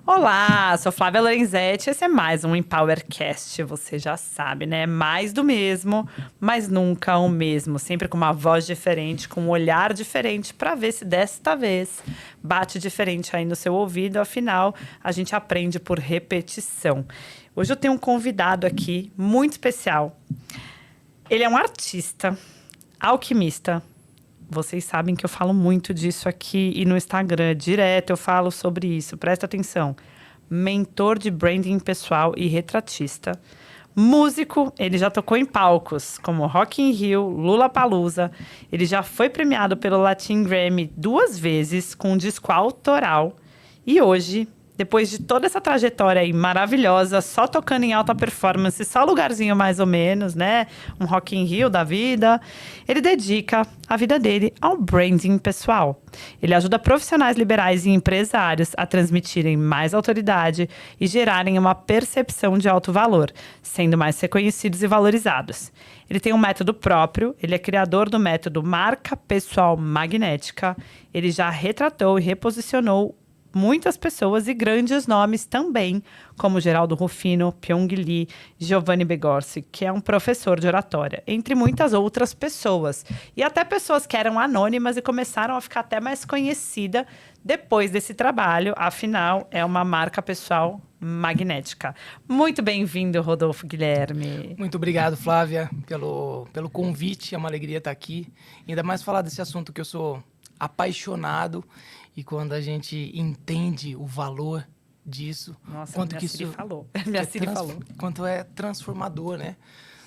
Olá, sou Flávia Lorenzetti, esse é mais um Empowercast, você já sabe, né? Mais do mesmo, mas nunca o mesmo. Sempre com uma voz diferente, com um olhar diferente, para ver se desta vez bate diferente aí no seu ouvido. Afinal, a gente aprende por repetição. Hoje eu tenho um convidado aqui muito especial. Ele é um artista, alquimista. Vocês sabem que eu falo muito disso aqui e no Instagram, direto eu falo sobre isso, presta atenção. Mentor de branding pessoal e retratista. Músico, ele já tocou em palcos como Rock in Rio, Lollapalooza. Ele já foi premiado pelo Latin Grammy 2 vezes com um disco autoral. E hoje, depois de toda essa trajetória aí maravilhosa, só tocando em alta performance, só lugarzinho mais ou menos, né? Um Rock in Rio da vida. Ele dedica a vida dele ao branding pessoal. Ele ajuda profissionais liberais e empresários a transmitirem mais autoridade e gerarem uma percepção de alto valor, sendo mais reconhecidos e valorizados. Ele tem um método próprio, ele é criador do método Marca Pessoal Magnética. Ele já retratou e reposicionou muitas pessoas e grandes nomes também, como Geraldo Rufino, Pyong Lee, Giovanni Begorsi, que é um professor de oratória, entre muitas outras pessoas. E até pessoas que eram anônimas e começaram a ficar até mais conhecida depois desse trabalho. Afinal, é uma marca pessoal magnética. Muito bem-vindo, Rodolfo Guilherme. Muito obrigado, Flávia, pelo convite. É uma alegria estar aqui. Ainda mais falar desse assunto que eu sou apaixonado. E quando a gente entende o valor disso... Nossa, quanto minha que Siri isso falou. Minha Siri falou. Quanto é transformador, né?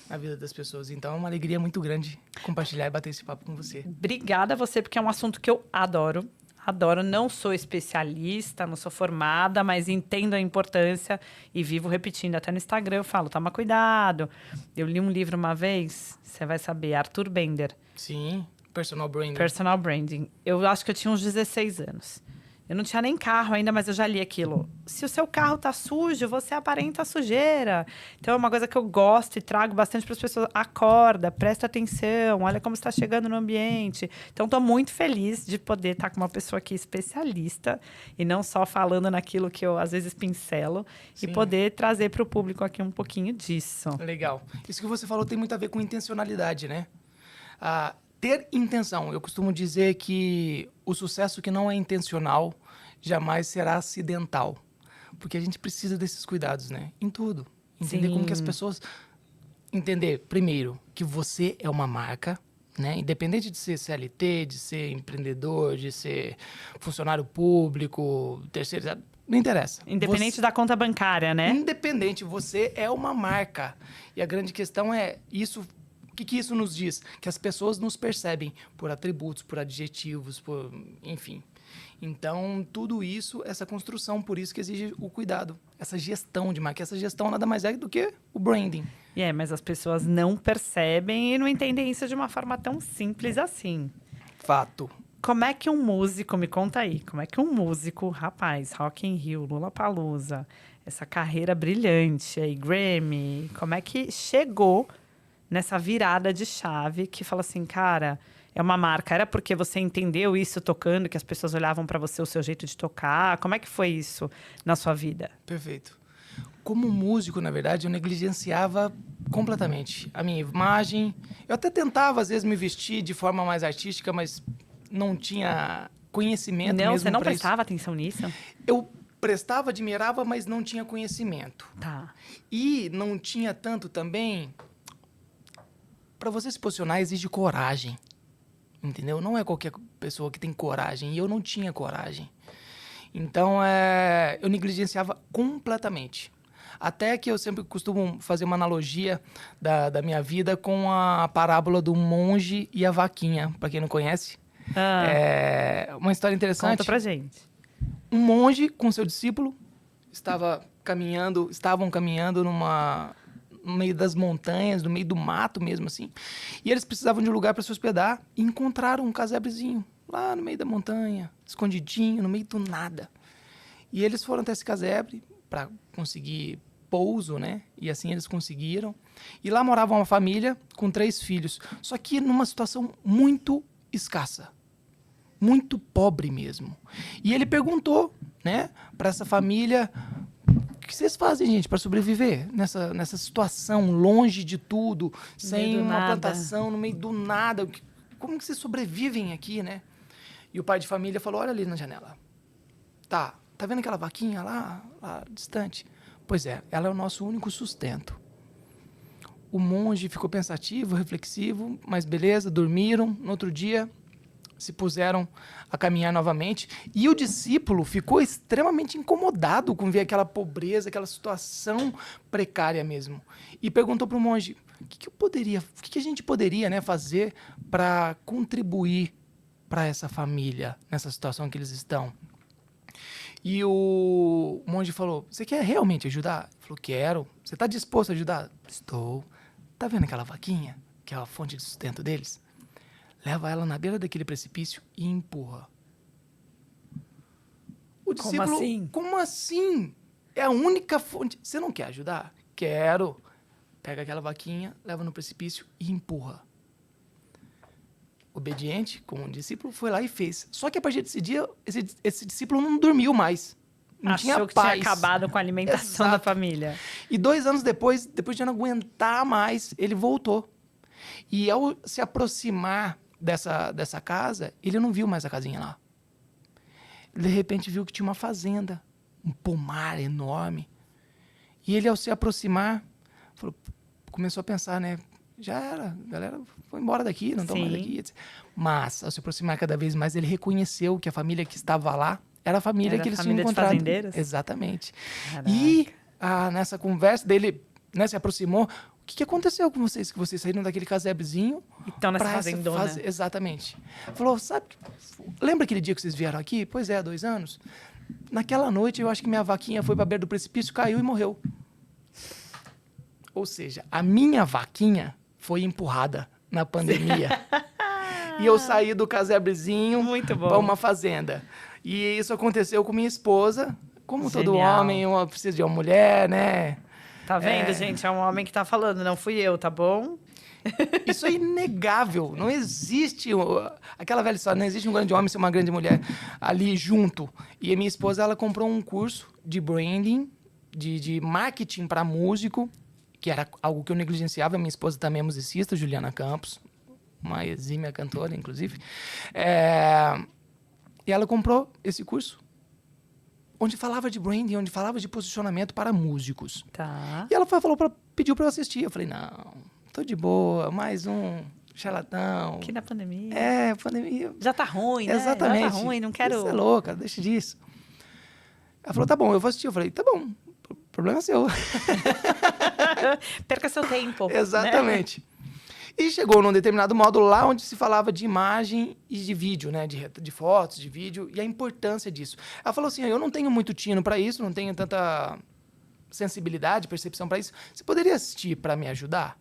Na vida das pessoas. Então, é uma alegria muito grande compartilhar e bater esse papo com você. Obrigada a você, porque é um assunto que eu adoro. Adoro, não sou especialista, não sou formada, mas entendo a importância e vivo repetindo. Até no Instagram eu falo, toma cuidado. Eu li um livro uma vez, você vai saber, Arthur Bender. Sim, personal branding. Personal Branding. Eu acho que eu tinha uns 16 anos. Eu não tinha nem carro ainda, mas eu já li aquilo. Se o seu carro tá sujo, você aparenta a sujeira. Então, é uma coisa que eu gosto e trago bastante para as pessoas. Acorda, presta atenção, olha como está chegando no ambiente. Então, estou muito feliz de poder estar com uma pessoa aqui especialista e não só falando naquilo que eu, às vezes, pincelo. Sim. E poder trazer para o público aqui um pouquinho disso. Legal. Isso que você falou tem muito a ver com intencionalidade, né? Ter intenção. Eu costumo dizer que o sucesso que não é intencional jamais será acidental. Porque a gente precisa desses cuidados, né? Em tudo. Entender como que as pessoas... Entender, primeiro, que você é uma marca, né? Independente de ser CLT, de ser empreendedor, de ser funcionário público, terceirizado, não interessa. Independente da conta bancária, né? Independente, você é uma marca. E a grande questão é isso... O que isso nos diz? Que as pessoas nos percebem por atributos, por adjetivos, enfim. Então, tudo isso, essa construção, por isso que exige o cuidado. Essa gestão de marca. Essa gestão nada mais é do que o branding. Mas as pessoas não percebem e não entendem isso de uma forma tão simples assim. Fato. Como é que um músico, me conta aí, como é que um músico, rapaz, Rock in Rio, Lollapalooza, essa carreira brilhante aí, Grammy, como é que chegou nessa virada de chave que fala assim, cara, é uma marca. Era porque você entendeu isso tocando, que as pessoas olhavam para você, o seu jeito de tocar? Como é que foi isso na sua vida? Perfeito. Como músico, na verdade, eu negligenciava completamente a minha imagem. Eu até tentava, às vezes, me vestir de forma mais artística, mas não tinha conhecimento mesmo. Não, você não prestava atenção nisso? Eu prestava, admirava, mas não tinha conhecimento. Tá. E não tinha tanto também... Para você se posicionar, exige coragem, entendeu? Não é qualquer pessoa que tem coragem, e eu não tinha coragem. Então, eu negligenciava completamente. Até que eu sempre costumo fazer uma analogia da minha vida com a parábola do monge e a vaquinha, para quem não conhece. É uma história interessante. Conta pra gente. Um monge com seu discípulo estavam caminhando no meio das montanhas, no meio do mato mesmo, assim. E eles precisavam de um lugar para se hospedar e encontraram um casebrezinho lá no meio da montanha, escondidinho, no meio do nada. E eles foram até esse casebre para conseguir pouso, né? E assim eles conseguiram. E lá morava uma família com 3 filhos, só que numa situação muito escassa, muito pobre mesmo. E ele perguntou, né, para essa família: o que vocês fazem, gente, para sobreviver nessa situação, longe de tudo, sem uma plantação, no meio do nada? Como que vocês sobrevivem aqui, né? E o pai de família falou: olha ali na janela. Tá vendo aquela vaquinha lá distante? Pois é, ela é o nosso único sustento. O monge ficou pensativo, reflexivo, mas beleza, dormiram. No outro dia, se puseram a caminhar novamente. E o discípulo ficou extremamente incomodado com ver aquela pobreza, aquela situação precária mesmo. E perguntou para o monge: o que a gente poderia, né, fazer para contribuir para essa família, nessa situação que eles estão? E o monge falou: você quer realmente ajudar? Ele falou: quero. Você está disposto a ajudar? Estou. Tá vendo aquela vaquinha, que é a fonte de sustento deles? Leva ela na beira daquele precipício e empurra. O discípulo: Como assim? Como assim? É a única fonte. Você não quer ajudar? Quero. Pega aquela vaquinha, leva no precipício e empurra. Obediente, como um discípulo, foi lá e fez. Só que a partir desse dia, esse discípulo não dormiu mais. Não Achou tinha que paz. tinha acabado com a alimentação da Exato. família. E 2 anos depois de não aguentar mais, ele voltou. E ao se aproximar dessa casa, ele não viu mais a casinha lá. De repente viu que tinha uma fazenda, um pomar enorme. E ele, ao se aproximar, começou a pensar, né? Já era, a galera foi embora daqui, não estão mais aqui. Mas, ao se aproximar cada vez mais, ele reconheceu que a família que estava lá era a família que eles tinham encontrado. De fazendeiros? Exatamente. Caraca. E nessa conversa dele, né, se aproximou: o que aconteceu com vocês? Que vocês saíram daquele casebrezinho E estão nessa fazendona. Exatamente. Falou: sabe, lembra aquele dia que vocês vieram aqui? Pois é, 2 anos. Naquela noite, eu acho que minha vaquinha foi para a beira do precipício, caiu e morreu. Ou seja, a minha vaquinha foi empurrada na pandemia. E eu saí do casebrezinho para uma fazenda. E isso aconteceu com minha esposa. Como todo homem, eu preciso de uma mulher, né? Tá vendo, gente? É um homem que tá falando, não fui eu, tá bom? Isso é inegável. Não existe aquela velha história, não existe um grande homem ser uma grande mulher ali junto. E a minha esposa, ela comprou um curso de branding, de marketing para músico, que era algo que eu negligenciava. Minha esposa também é musicista, Juliana Campos, uma exímia cantora, inclusive. E ela comprou esse curso, onde falava de branding, onde falava de posicionamento para músicos. Tá. E ela pediu para eu assistir. Eu falei: não, tô de boa, mais um charlatão. Aqui na pandemia. Pandemia. Já tá ruim, né? Exatamente. Já tá ruim, não quero... Você é louca, deixa disso. Ela falou: tá bom, eu vou assistir. Eu falei: tá bom, problema seu. Perca seu tempo. Exatamente. Né? E chegou num determinado módulo lá onde se falava de imagem e de vídeo, né? De fotos, de vídeo, e a importância disso. Ela falou assim: eu não tenho muito tino para isso, não tenho tanta sensibilidade, percepção para isso. Você poderia assistir para me ajudar?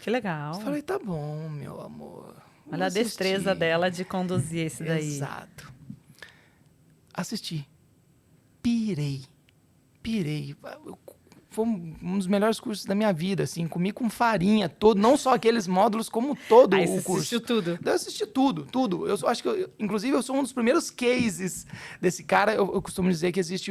Que legal. Eu falei: tá bom, meu amor. Olha a destreza dela de conduzir isso daí. Exato. Assisti. Pirei. Foi um dos melhores cursos da minha vida, assim. Comi com farinha todo, não só aqueles módulos, como todo o curso. Você assistiu tudo? Eu assisti tudo. Eu acho que, inclusive, eu sou um dos primeiros cases desse cara. Eu costumo dizer que existe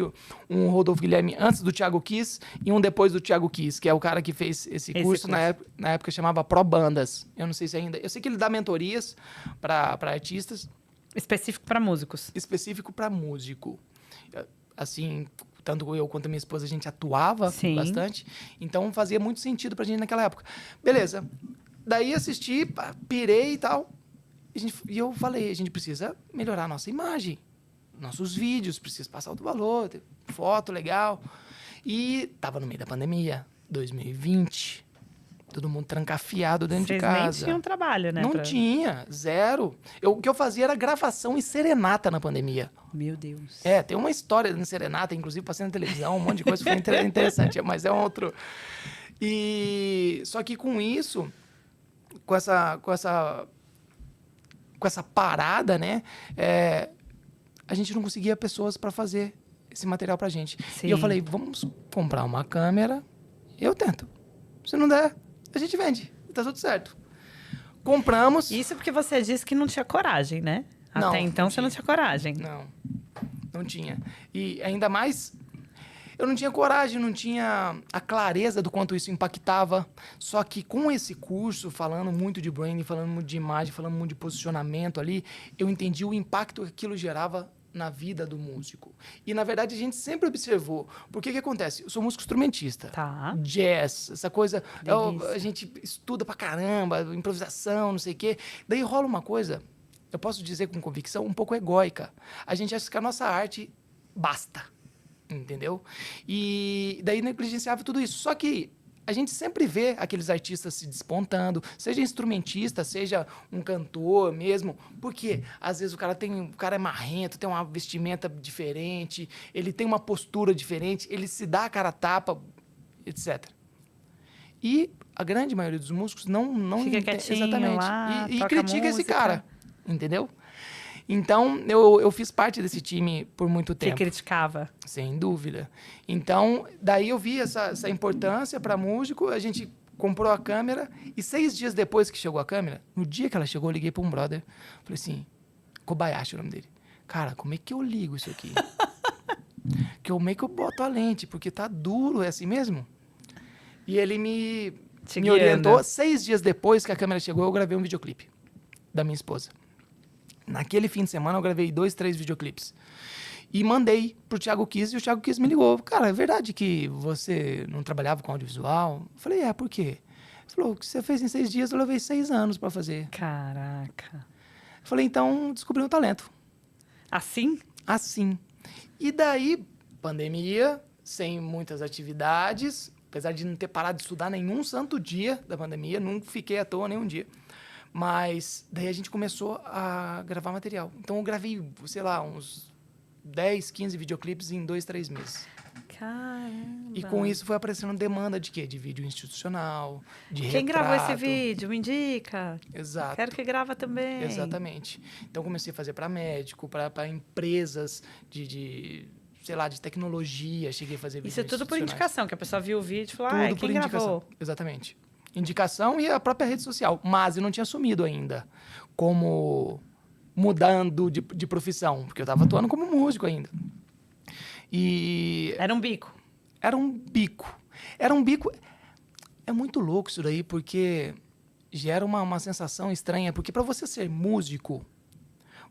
um Rodolfo Guilherme antes do Thiago Kiss e um depois do Thiago Kiss, que é o cara que fez esse curso. Na época chamava Pro Bandas. Eu não sei se ainda... Eu sei que ele dá mentorias para artistas. Específico para músicos. Específico para músico. Assim... Tanto eu quanto a minha esposa, a gente atuava bastante. Então, fazia muito sentido pra gente naquela época. Beleza. Daí, assisti, pirei e tal. E eu falei: a gente precisa melhorar a nossa imagem. Nossos vídeos, precisa passar outro valor. Foto, legal. E tava no meio da pandemia, 2020. Todo mundo trancafiado dentro de casa. Vocês nem tinham trabalho, né? Não tinha, zero. O que eu fazia era gravação e serenata na pandemia. Meu Deus. Tem uma história de serenata, inclusive passei na televisão, um monte de coisa, foi interessante, mas é um outro. E só que com isso, com essa parada, né, a gente não conseguia pessoas para fazer esse material pra gente. Sim. E eu falei: vamos comprar uma câmera, eu tento. Se não der, a gente vende. Tá tudo certo. Compramos. Isso porque você disse que não tinha coragem, né? Não, Até então não você não tinha. tinha coragem. Não tinha. E ainda mais, eu não tinha coragem, não tinha a clareza do quanto isso impactava. Só que com esse curso, falando muito de branding, falando muito de imagem, falando muito de posicionamento ali, eu entendi o impacto que aquilo gerava na vida do músico. E, na verdade, a gente sempre observou. Porque que acontece? Eu sou músico instrumentista. Tá. Jazz, essa coisa. Delícia. A gente estuda pra caramba, improvisação, não sei o quê. Daí rola uma coisa, eu posso dizer com convicção, um pouco egóica. A gente acha que a nossa arte basta. Entendeu? E daí negligenciava tudo isso. Só que a gente sempre vê aqueles artistas se despontando, seja instrumentista, seja um cantor mesmo, porque às vezes o cara é marrento, tem uma vestimenta diferente, ele tem uma postura diferente, ele se dá a cara a tapa, etc. E a grande maioria dos músicos não Fica quietinho exatamente. lá, E toca critica esse música. cara, entendeu? Então, eu fiz parte desse time por muito Que tempo. criticava. Sem dúvida. Então, daí eu vi essa importância para músico, a gente comprou a câmera e 6 dias depois que chegou a câmera, no dia que ela chegou, eu liguei para um brother, falei assim, Kobayashi é o nome dele. Cara, como é que eu ligo isso aqui? Como é que eu boto a lente? Porque tá duro, é assim mesmo? E ele me orientou. 6 dias depois que a câmera chegou, eu gravei um videoclipe da minha esposa. Naquele fim de semana, eu gravei 2, 3 videoclipes. E mandei pro Thiago Kiss, e o Thiago Kiss me ligou. Cara, é verdade que você não trabalhava com audiovisual? Eu falei, por quê? Ele falou, o que você fez em 6 dias, eu levei 6 anos para fazer. Caraca. Eu falei, então, descobri um talento. Assim? Assim. E daí, pandemia, sem muitas atividades, apesar de não ter parado de estudar nenhum santo dia da pandemia, não fiquei à toa nenhum dia. Mas daí a gente começou a gravar material. Então eu gravei, sei lá, uns 10, 15 videoclipes em 2, 3 meses. Caramba. E com isso foi aparecendo demanda de quê? De vídeo institucional, de Quem retrato. gravou esse vídeo? Me indica. Exato. Quero que grava também. Exatamente. Então comecei a fazer para médico, para empresas sei lá, de tecnologia, cheguei a fazer vídeos Isso é tudo por institucionais. indicação, que a pessoa viu o vídeo e falou, Tudo quem por indicação. gravou? Exatamente. Indicação e a própria rede social. Mas eu não tinha assumido ainda como mudando de profissão, porque eu estava atuando como músico ainda. E Era um bico. era um bico. Era um bico. É muito louco isso daí, porque gera uma sensação estranha. Porque para você ser músico,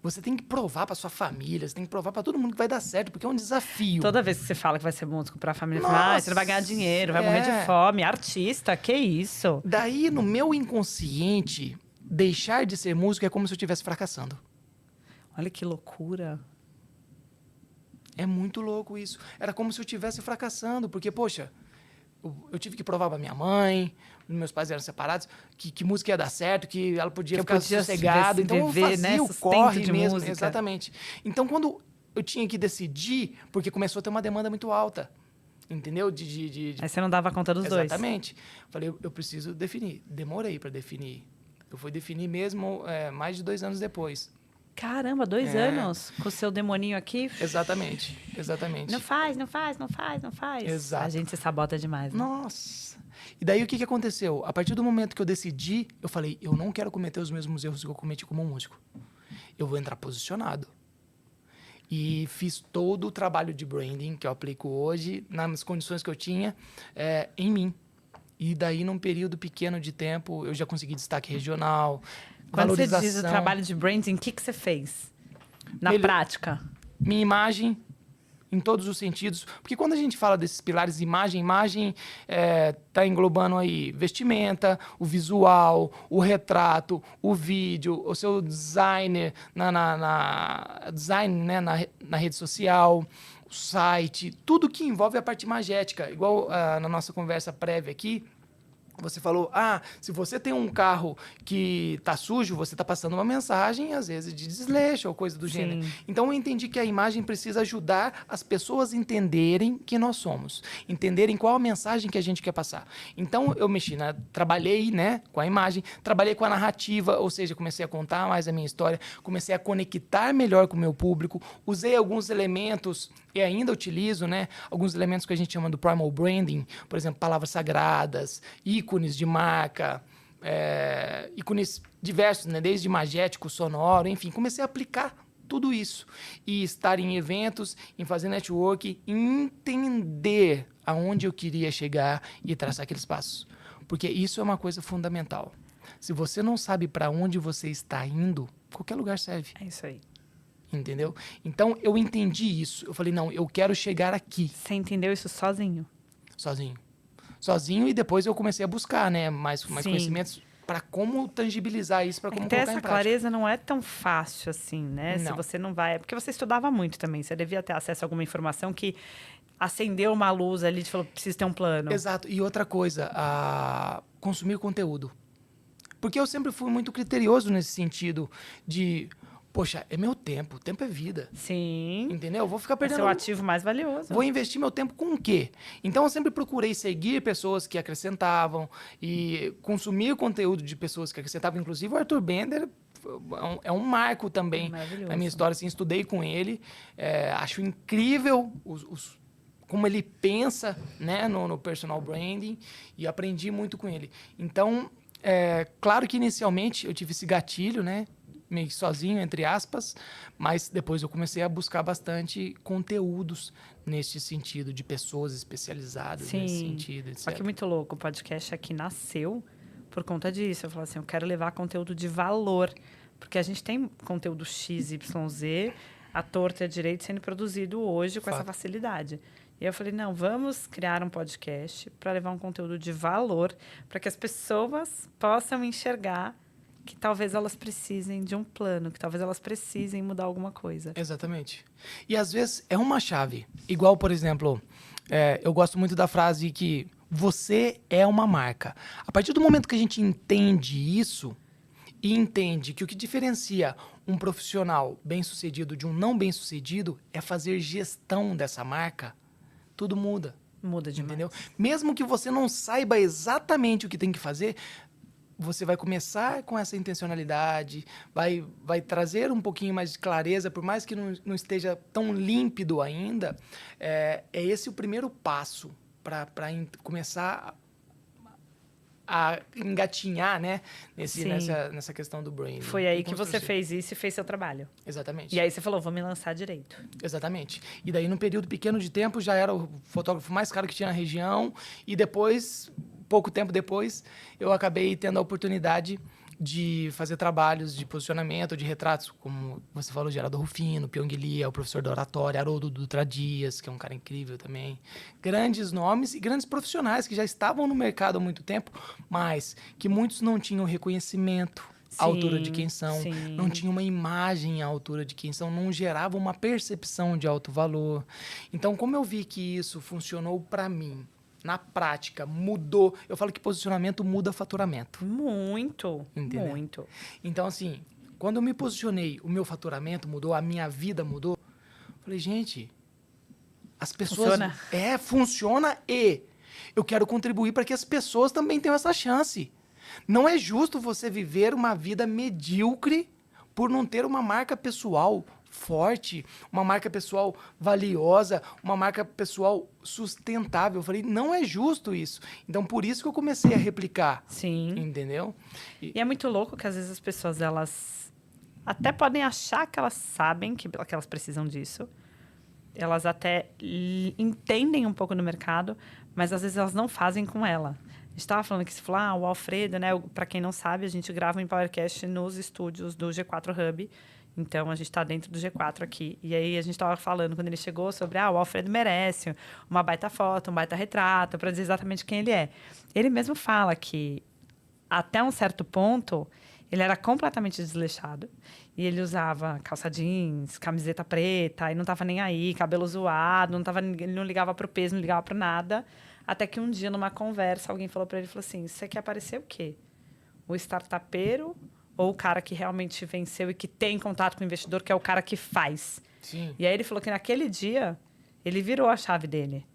você tem que provar para sua família, você tem que provar para todo mundo que vai dar certo, porque é um desafio. Toda vez que você fala que vai ser músico pra família, Nossa, fala, você não vai ganhar dinheiro, vai morrer de fome. Artista, que isso? Daí, no meu inconsciente, deixar de ser músico é como se eu estivesse fracassando. Olha que loucura. É muito louco isso. Era como se eu estivesse fracassando, porque, poxa, eu tive que provar para minha mãe, meus pais eram separados, que música ia dar certo, que ela podia ficar sossegada. Então eu fazia o corre mesmo. Música. Exatamente. Então quando eu tinha que decidir, porque começou a ter uma demanda muito alta, entendeu? Aí você não dava conta dos dois. Exatamente. Falei, eu preciso definir. Demorei para definir. Eu fui definir mesmo mais de 2 anos depois. Caramba, 2 anos com o seu demoninho aqui. Exatamente, exatamente. Não faz, não faz, não faz, não faz. Exato. A gente se sabota demais, né? Nossa. E daí o que aconteceu? A partir do momento que eu decidi, eu falei, eu não quero cometer os mesmos erros que eu cometi como músico. Eu vou entrar posicionado. E fiz todo o trabalho de branding que eu aplico hoje, nas condições que eu tinha, em mim. E daí, num período pequeno de tempo, eu já consegui destaque regional, Quando valorização. você diz o trabalho de branding, o que você fez? Na prática? Minha imagem, em todos os sentidos. Porque quando a gente fala desses pilares, imagem está englobando aí vestimenta, o visual, o retrato, o vídeo, o seu designer design, né, na rede social, o site, tudo que envolve a parte imagética. Igual na nossa conversa prévia aqui, você falou, se você tem um carro que tá sujo, você tá passando uma mensagem, às vezes, de desleixo ou coisa do gênero. Então, eu entendi que a imagem precisa ajudar as pessoas a entenderem quem nós somos. Entenderem qual a mensagem que a gente quer passar. Então, eu trabalhei, né, com a imagem, trabalhei com a narrativa, ou seja, comecei a contar mais a minha história, comecei a conectar melhor com o meu público, usei alguns elementos e ainda utilizo, né, alguns elementos que a gente chama do primal branding, por exemplo, palavras sagradas, ícones de marca, ícones diversos, né, desde imagético, sonoro, enfim, comecei a aplicar tudo isso e estar em eventos, em fazer network, entender aonde eu queria chegar e traçar aqueles passos, porque isso é uma coisa fundamental. Se você não sabe para onde você está indo, qualquer lugar serve. É isso aí. Entendeu? Então, eu entendi isso. Eu falei, não, eu quero chegar aqui. Você entendeu isso sozinho? Sozinho. Sozinho, e depois eu comecei a buscar, né? Mais conhecimentos para como tangibilizar isso, para como ter colocar essa em prática. clareza não é tão fácil assim, né? Não. Se você não vai... Porque você estudava muito também. Você devia ter acesso a alguma informação que acendeu uma luz ali e falou, preciso ter um plano. Exato. E outra coisa, consumir conteúdo. Porque eu sempre fui muito criterioso nesse sentido de... Poxa, é meu tempo. O tempo é vida. Sim. Entendeu? Eu vou ficar É perdendo... seu ativo mais valioso. Vou investir meu tempo com o quê? Então, eu sempre procurei seguir pessoas que acrescentavam e consumir conteúdo de pessoas que acrescentavam. Inclusive, o Arthur Bender é um marco também na minha história. Assim, estudei com ele. Acho incrível como ele pensa, né, no personal branding, e aprendi muito com ele. Então, claro que inicialmente eu tive esse gatilho, né? Meio sozinho, entre aspas, mas depois eu comecei a buscar bastante conteúdos nesse sentido, de pessoas especializadas nesse sentido, etc. Só que muito louco, o podcast aqui nasceu por conta disso. Eu falei assim, eu quero levar conteúdo de valor, porque a gente tem conteúdo XYZ, à torta e à direita, sendo produzido hoje com essa facilidade. E eu falei, não, vamos criar um podcast para levar um conteúdo de valor, para que as pessoas possam enxergar que talvez elas precisem de um plano, que talvez elas precisem mudar alguma coisa. Exatamente. E às vezes é uma chave. Igual, por exemplo, eu gosto muito da frase que você é uma marca. A partir do momento que a gente entende isso e entende que o que diferencia um profissional bem-sucedido de um não bem-sucedido é fazer gestão dessa marca, tudo muda. Muda demais. Entendeu? Mesmo que você não saiba exatamente o que tem que fazer, você vai começar com essa intencionalidade, vai trazer um pouquinho mais de clareza, por mais que não esteja tão límpido ainda. É esse o primeiro passo para começar a engatinhar, né, nessa questão do branding. Foi aí que você fez isso e fez seu trabalho. Exatamente. E aí você falou, vou me lançar direito. Exatamente. E daí, num período pequeno de tempo, já era o fotógrafo mais caro que tinha na região, e depois... Pouco tempo depois, eu acabei tendo a oportunidade de fazer trabalhos de posicionamento, de retratos, como você falou, Geraldo Rufino, Pyong Lee, o professor da oratória, Haroldo Dutra Dias, que é um cara incrível também. Grandes nomes e grandes profissionais que já estavam no mercado há muito tempo, mas que muitos não tinham reconhecimento à altura de quem são, não tinham uma imagem à altura de quem são, não geravam uma percepção de alto valor. Então, como eu vi que isso funcionou para mim, na prática, mudou. Eu falo que posicionamento muda faturamento. Muito, entendeu? Muito. Então, assim, quando eu me posicionei, o meu faturamento mudou, a minha vida mudou. Falei, gente, as pessoas... Funciona e eu quero contribuir para que as pessoas também tenham essa chance. Não é justo você viver uma vida medíocre por não ter uma marca pessoal forte, uma marca pessoal valiosa, uma marca pessoal sustentável. Eu falei, não é justo isso. Então, por isso que eu comecei a replicar. Sim. Entendeu? E é muito louco que, às vezes, as pessoas, elas até podem achar que elas sabem que elas precisam disso. Elas até entendem um pouco do mercado, mas, às vezes, elas não fazem com ela. A gente estava falando que se falar, o Alfredo, né? Para quem não sabe, a gente grava um Empowercast nos estúdios do G4 Hub. Então, a gente está dentro do G4 aqui. E aí, a gente estava falando, quando ele chegou, sobre o Alfredo merece uma baita foto, um baita retrato, para dizer exatamente quem ele é. Ele mesmo fala que, até um certo ponto, ele era completamente desleixado. E ele usava calça jeans, camiseta preta, e não estava nem aí, cabelo zoado, ele não ligava para o peso, não ligava para nada. Até que um dia, numa conversa, alguém falou para ele, falou assim, você quer parecer o quê? O startupeiro ou o cara que realmente venceu e que tem contato com o investidor, que é o cara que faz? Sim. E aí ele falou que naquele dia, ele virou a chave dele.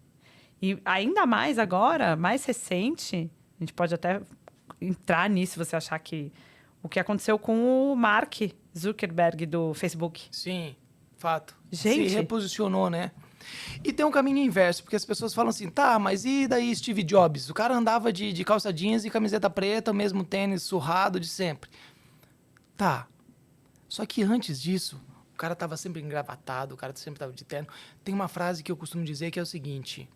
E ainda mais agora, mais recente, a gente pode até entrar nisso, se você achar que... O que aconteceu com o Mark Zuckerberg do Facebook. Sim, fato. Gente... Se reposicionou, né? E tem um caminho inverso, porque as pessoas falam assim, tá, mas e daí Steve Jobs? O cara andava de calça jeans e camiseta preta, o mesmo tênis surrado de sempre. Tá. Só que antes disso, o cara tava sempre engravatado, o cara sempre tava de terno. Tem uma frase que eu costumo dizer que é o seguinte: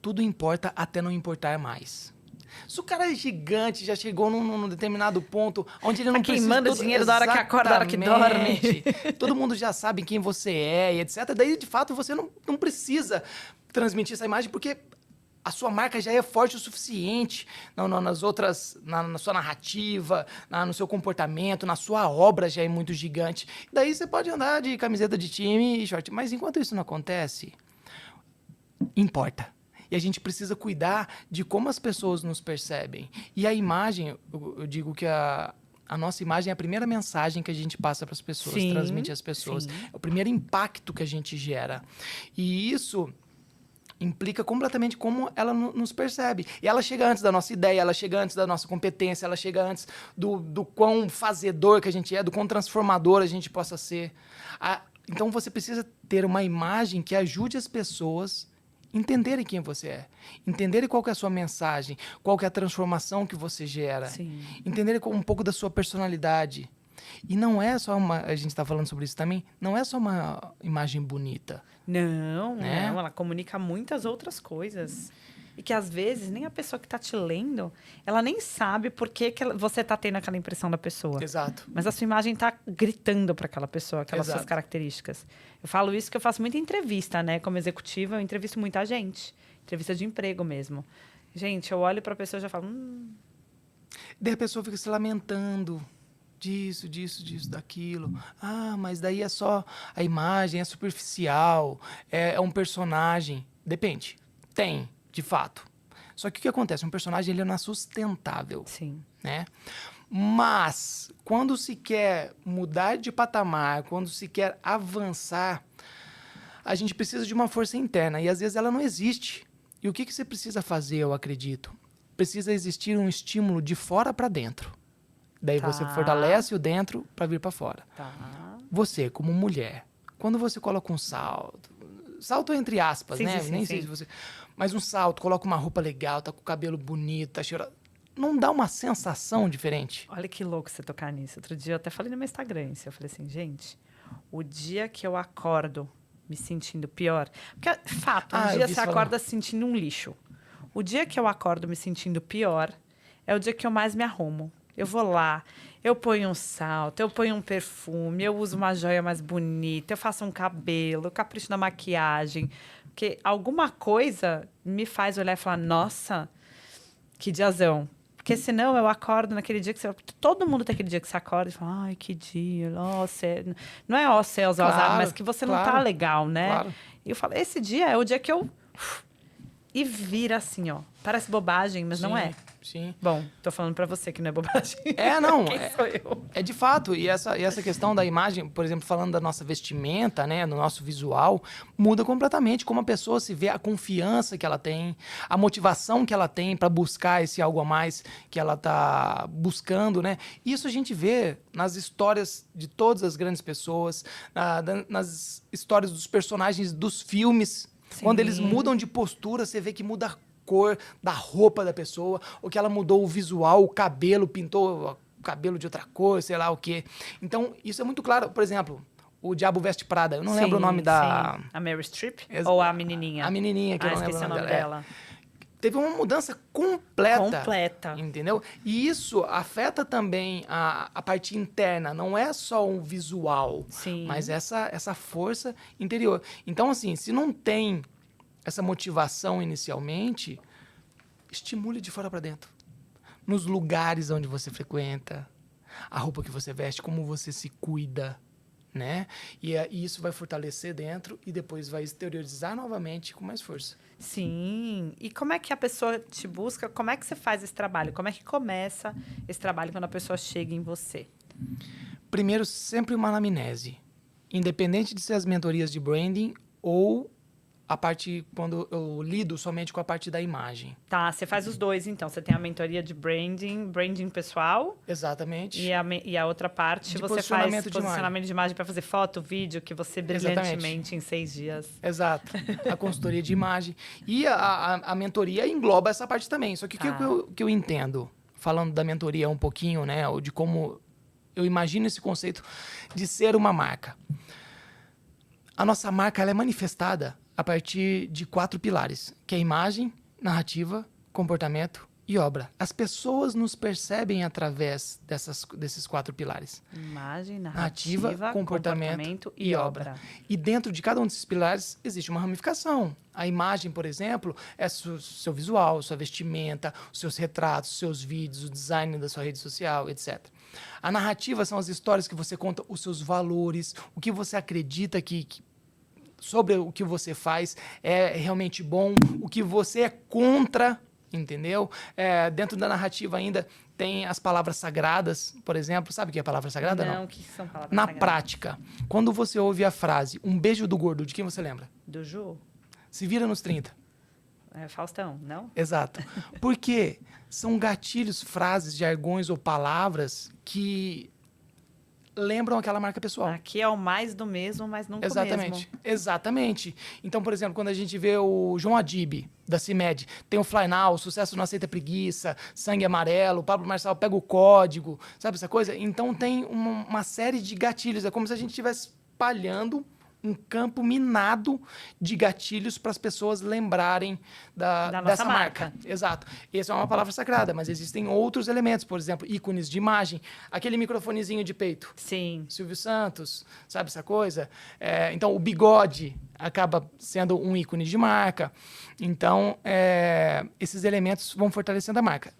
tudo importa até não importar mais. Se o cara é gigante, já chegou num determinado ponto onde ele não precisa... queimando dinheiro da hora que acorda, da hora que dorme. Todo mundo já sabe quem você é e etc. Daí, de fato, você não precisa transmitir essa imagem porque a sua marca já é forte o suficiente nas outras, na sua narrativa, no seu comportamento, na sua obra já é muito gigante. Daí você pode andar de camiseta de time e short. Mas enquanto isso não acontece, importa. E a gente precisa cuidar de como as pessoas nos percebem. E a imagem, eu digo que a nossa imagem é a primeira mensagem que a gente passa para as pessoas, sim, transmite às pessoas. Sim. É o primeiro impacto que a gente gera. E isso implica completamente como ela nos percebe. E ela chega antes da nossa ideia, ela chega antes da nossa competência, ela chega antes do quão fazedor que a gente é, do quão transformador a gente possa ser. Então você precisa ter uma imagem que ajude as pessoas entenderem quem você é, entenderem qual que é a sua mensagem, qual que é a transformação que você gera, Sim. entenderem um pouco da sua personalidade. E não é só a gente está falando sobre isso também, não é só uma imagem bonita. Não, né? Ela comunica muitas outras coisas. E que às vezes nem a pessoa que está te lendo, ela nem sabe por que você está tendo aquela impressão da pessoa. Exato. Mas a sua imagem está gritando para aquela pessoa, aquelas Exato. suas características. Eu falo isso que eu faço muita entrevista, né? Como executiva, eu entrevisto muita gente. Entrevista de emprego mesmo. Gente, eu olho para a pessoa e já falo... Daí a pessoa fica se lamentando disso, daquilo. Ah, mas daí é só a imagem, é superficial, é um personagem. Depende. Tem, de fato. Só que o que acontece? Um personagem ele não é sustentável. Sim. Né? Mas, quando se quer mudar de patamar, quando se quer avançar, a gente precisa de uma força interna. E às vezes ela não existe. E o que você precisa fazer, eu acredito? Precisa existir um estímulo de fora para dentro. Daí você fortalece o dentro para vir para fora. Tá. Você, como mulher, quando você coloca um salto entre aspas, sim, né? Sim, Nem sim. sei se você... Mas um salto, coloca uma roupa legal, tá com o cabelo bonito, tá cheirando... Não dá uma sensação diferente? Olha que louco você tocar nisso. Outro dia eu até falei no meu Instagram isso. Eu falei assim, gente, o dia que eu acordo me sentindo pior... Porque, fato, um dia você acorda se sentindo um lixo. O dia que eu acordo me sentindo pior é o dia que eu mais me arrumo. Eu vou lá, eu ponho um salto, eu ponho um perfume, eu uso uma joia mais bonita, eu faço um cabelo, eu capricho na maquiagem. Porque alguma coisa me faz olhar e falar, nossa, que diazão. Porque senão eu acordo naquele dia que você... Todo mundo tem aquele dia que você acorda e fala, ai, que dia, nossa. Não é ó céus, azar, mas que você não tá legal, né? Claro. E eu falo, esse dia é o dia que eu... E vira assim, ó. Parece bobagem, mas não é. Sim. Bom, tô falando pra você que não é bobagem. Não. Quem sou eu? É de fato. E essa questão da imagem, por exemplo, falando da nossa vestimenta, né, no nosso visual, muda completamente como a pessoa se vê, a confiança que ela tem, a motivação que ela tem para buscar esse algo a mais que ela tá buscando, né? Isso a gente vê nas histórias de todas as grandes pessoas, nas histórias dos personagens dos filmes. Sim. Quando eles mudam de postura, você vê que muda a cor da roupa da pessoa, ou que ela mudou o visual, o cabelo, pintou o cabelo de outra cor, sei lá o quê. Então, isso é muito claro. Por exemplo, o Diabo Veste Prada. Eu não lembro o nome da... A Meryl Streep? Ou a menininha? A menininha, que eu não lembro esqueci o nome dela. Teve uma mudança completa. Completa. Entendeu? E isso afeta também a parte interna. Não é só um visual, Sim. mas essa força interior. Então, assim, se não tem essa motivação inicialmente, estimule de fora para dentro. Nos lugares onde você frequenta, a roupa que você veste, como você se cuida, né? E isso vai fortalecer dentro e depois vai exteriorizar novamente com mais força. Sim. E como é que a pessoa te busca? Como é que você faz esse trabalho? Como é que começa esse trabalho quando a pessoa chega em você? Primeiro, sempre uma anamnese. Independente de ser as mentorias de branding ou a parte quando eu lido somente com a parte da imagem. Tá, você faz os dois, então. Você tem a mentoria de branding pessoal. Exatamente. E a outra parte De você faz posicionamento de posicionamento de imagem para fazer foto, vídeo, que você brilhantemente em 6 dias. Exato. A consultoria de imagem. E a mentoria engloba essa parte também. Só que o que eu entendo, falando da mentoria um pouquinho, né? Ou de como eu imagino esse conceito de ser uma marca. A nossa marca ela é manifestada a partir de 4 pilares, que é imagem, narrativa, comportamento e obra. As pessoas nos percebem através desses 4 pilares. Imagem, narrativa, comportamento e obra. E dentro de cada um desses pilares existe uma ramificação. A imagem, por exemplo, é seu visual, sua vestimenta, os seus retratos, os seus vídeos, o design da sua rede social, etc. A narrativa são as histórias que você conta, os seus valores, o que você acredita sobre o que você faz é realmente bom, o que você é contra, entendeu? Dentro da narrativa ainda tem as palavras sagradas, por exemplo. Sabe o que é palavra sagrada? Não, o que são palavras Na sagradas? prática, quando você ouve a frase, um beijo do gordo, de quem você lembra? Do Ju? Se vira nos 30. Faustão, não? Exato. Porque são gatilhos, frases, jargões ou palavras que lembram aquela marca pessoal. Aqui é o mais do mesmo, mas nunca Exatamente. o mesmo. Exatamente. Então, por exemplo, quando a gente vê o João Adib, da CIMED, tem o Fly Now, Sucesso Não Aceita Preguiça, Sangue Amarelo, o Pablo Marçal pega o código, sabe essa coisa? Então tem uma série de gatilhos. É como se a gente estivesse espalhando um campo minado de gatilhos para as pessoas lembrarem dessa marca. Exato. Essa é uma palavra sagrada, mas existem outros elementos, por exemplo, ícones de imagem, aquele microfonezinho de peito. Sim. Silvio Santos, sabe essa coisa? Então, o bigode acaba sendo um ícone de marca. Então, esses elementos vão fortalecendo a marca.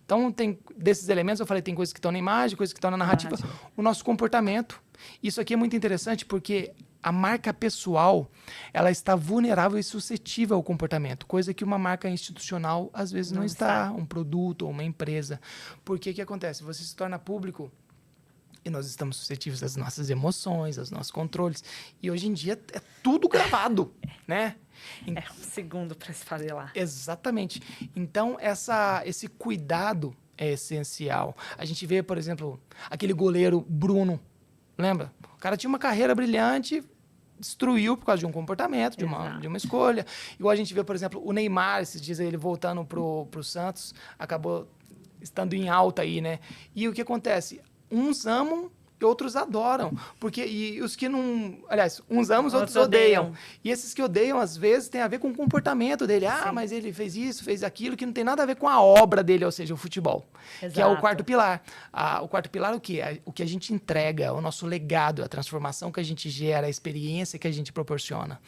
Então, desses elementos, eu falei, tem coisas que estão na imagem, coisas que estão na narrativa. O nosso comportamento. Isso aqui é muito interessante porque a marca pessoal, ela está vulnerável e suscetível ao comportamento, coisa que uma marca institucional, às vezes, não está. Um produto ou uma empresa. Por que acontece? Você se torna público e nós estamos suscetíveis às nossas emoções, aos nossos controles. E hoje em dia é tudo gravado, né? É um segundo para se fazer lá. Exatamente. Então, esse cuidado é essencial. A gente vê, por exemplo, aquele goleiro Bruno, lembra? O cara tinha uma carreira brilhante, destruiu por causa de um comportamento, de uma escolha. Igual a gente vê, por exemplo, o Neymar, esses dias ele voltando pro Santos, acabou estando em alta aí, né? E o que acontece? Uns amam e outros adoram. E os que não... Aliás, uns amam, outros odeiam. E esses que odeiam, às vezes, tem a ver com o comportamento dele. Ah, mas ele fez isso, fez aquilo, que não tem nada a ver com a obra dele, ou seja, o futebol. Exato. Que é o quarto pilar. O quarto pilar é o quê? O que a gente entrega, o nosso legado, a transformação que a gente gera, a experiência que a gente proporciona.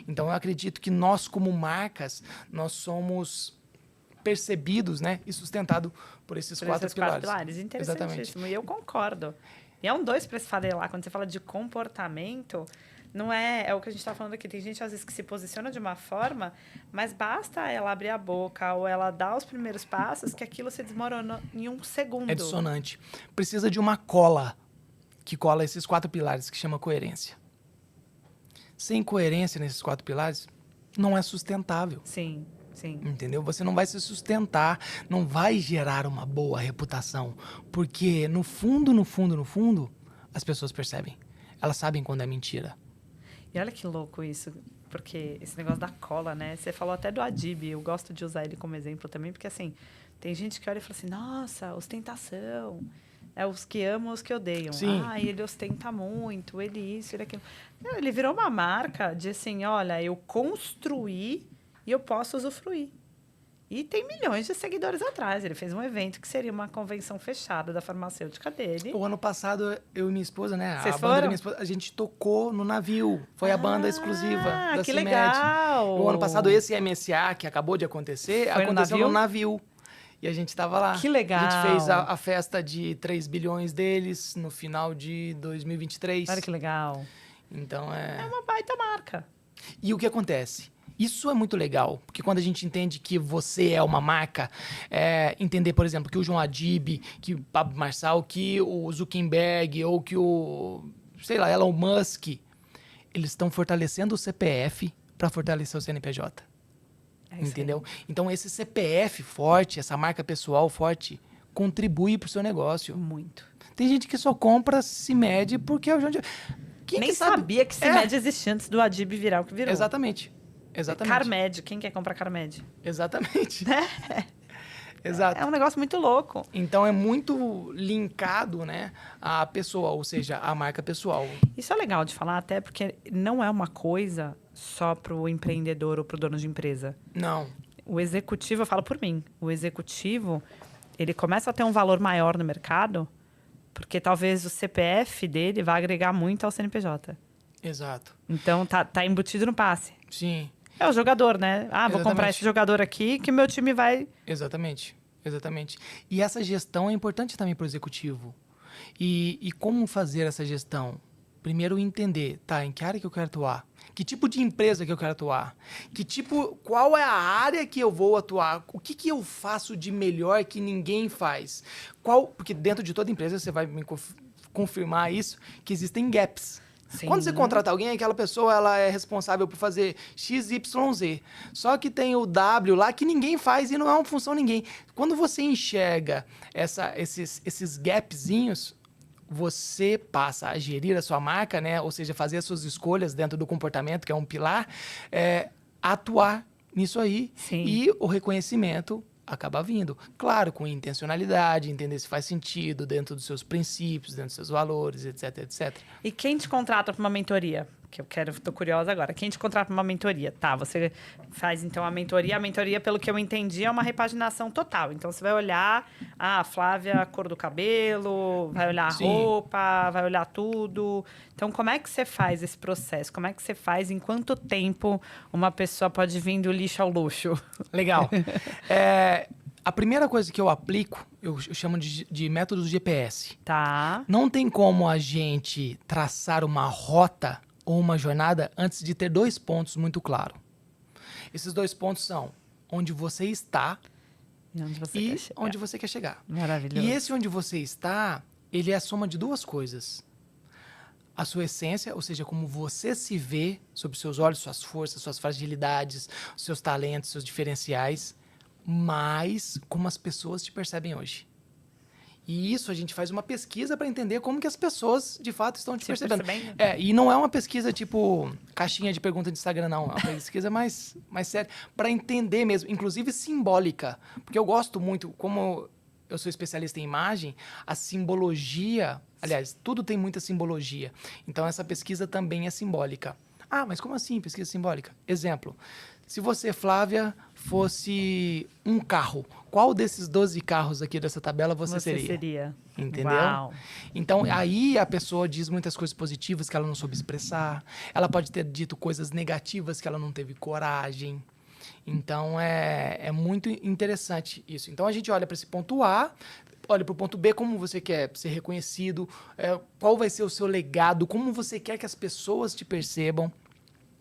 Então, eu acredito que nós, como marcas, nós somos percebidos, né, e sustentado por esses quatro pilares. Interessantíssimo. Exatamente. E eu concordo. E é um 2 para se falar. Quando você fala de comportamento, não é o que a gente está falando aqui. Tem gente, às vezes, que se posiciona de uma forma, mas basta ela abrir a boca ou ela dar os primeiros passos que aquilo se desmorona em um segundo. É dissonante. Precisa de uma cola que cola esses 4 pilares, que chama coerência. Sem coerência nesses 4 pilares, não é sustentável. Sim. Sim. Entendeu? Você não vai se sustentar, não vai gerar uma boa reputação. Porque, no fundo, as pessoas percebem. Elas sabem quando é mentira. E olha que louco isso, porque esse negócio da cola, né? Você falou até do Adib, eu gosto de usar ele como exemplo também, porque, assim, tem gente que olha e fala assim, nossa, ostentação. É os que amam, os que odeiam. Sim. Ah, ele ostenta muito, ele isso, ele aquilo. Ele virou uma marca de, assim, olha, eu construí e eu posso usufruir. E tem milhões de seguidores atrás. Ele fez um evento que seria uma convenção fechada da farmacêutica dele. O ano passado, eu e minha esposa, né? Vocês a banda foram? da minha esposa, a gente tocou no navio. Foi a banda exclusiva da que CIMED. Legal! O ano passado, esse MSA, que acabou de acontecer, aconteceu no navio. E a gente estava lá. Que legal! A gente fez a festa de 3 bilhões deles no final de 2023. Olha que legal. Então, É uma baita marca. E o que acontece? Isso é muito legal, porque quando a gente entende que você é uma marca, entender, por exemplo, que o João Adib, que o Pablo Marçal, que o Zuckerberg ou que o, sei lá, Elon Musk, eles estão fortalecendo o CPF para fortalecer o CNPJ. É isso aí. Entendeu? Então, esse CPF forte, essa marca pessoal forte, contribui para o seu negócio. Muito. Tem gente que só compra CIMED porque é o onde... Quem Nem que sabe? sabia que CIMED existia antes do Adib virar o que virou. Exatamente. Exatamente. Carmed. Quem quer comprar Carmed? Exatamente. Exato. É um negócio muito louco. Então, é muito linkado, né, à pessoa, ou seja, à marca pessoal. Isso é legal de falar, até porque não é uma coisa só para o empreendedor ou para o dono de empresa. Não. O executivo, eu falo por mim, o executivo, ele começa a ter um valor maior no mercado, porque talvez o CPF dele vá agregar muito ao CNPJ. Exato. Então, tá embutido no passe. Sim. É o jogador, né? Ah, vou comprar Exatamente. esse jogador aqui que meu time vai... Exatamente. Exatamente. E essa gestão é importante também para o executivo. E como fazer essa gestão? Primeiro entender, tá, em que área que eu quero atuar? Que tipo de empresa que eu quero atuar? Qual é a área que eu vou atuar? O que eu faço de melhor que ninguém faz? Porque dentro de toda empresa, você vai me confirmar isso, que existem gaps. Sim. Quando você contrata alguém, aquela pessoa ela é responsável por fazer X, Y, Z. Só que tem o W lá que ninguém faz e não é uma função ninguém. Quando você enxerga esses gapzinhos, você passa a gerir a sua marca, né? Ou seja, fazer as suas escolhas dentro do comportamento, que é um pilar, atuar nisso aí. Sim. E o reconhecimento acaba vindo. Claro, com intencionalidade, entender se faz sentido dentro dos seus princípios, dentro dos seus valores, etc, etc. E quem te contrata para uma mentoria? Que tô curiosa agora. Quem te contrata para uma mentoria? Tá, você faz então a mentoria, pelo que eu entendi, é uma repaginação total. Então você vai olhar, Flávia, a cor do cabelo, vai olhar a Sim. roupa, vai olhar tudo. Então, como é que você faz esse processo? Como é que você faz? Em quanto tempo uma pessoa pode vir do lixo ao luxo? Legal. A primeira coisa que eu aplico, eu chamo de método GPS. Tá. Não tem como a gente traçar uma rota ou uma jornada antes de ter 2 pontos muito claros. Esses 2 pontos são onde você está e onde você quer chegar. Maravilhoso. E esse onde você está, ele é a soma de 2 coisas. A sua essência, ou seja, como você se vê sob seus olhos, suas forças, suas fragilidades, seus talentos, seus diferenciais, mas como as pessoas te percebem hoje. E isso a gente faz uma pesquisa para entender como que as pessoas, de fato, estão te percebendo. E não é uma pesquisa tipo caixinha de pergunta de Instagram, não. É uma pesquisa mais séria, para entender mesmo, inclusive simbólica. Porque eu gosto muito, como eu sou especialista em imagem, a simbologia... Aliás, tudo tem muita simbologia. Então, essa pesquisa também é simbólica. Ah, mas como assim pesquisa simbólica? Exemplo, se você, Flávia, fosse um carro, qual desses 12 carros aqui dessa tabela você seria? Entendeu? Uau. Então, aí a pessoa diz muitas coisas positivas que ela não soube expressar. Ela pode ter dito coisas negativas que ela não teve coragem. Então, é muito interessante isso. Então, a gente olha para esse ponto A, olha para o ponto B, como você quer ser reconhecido, qual vai ser o seu legado, como você quer que as pessoas te percebam.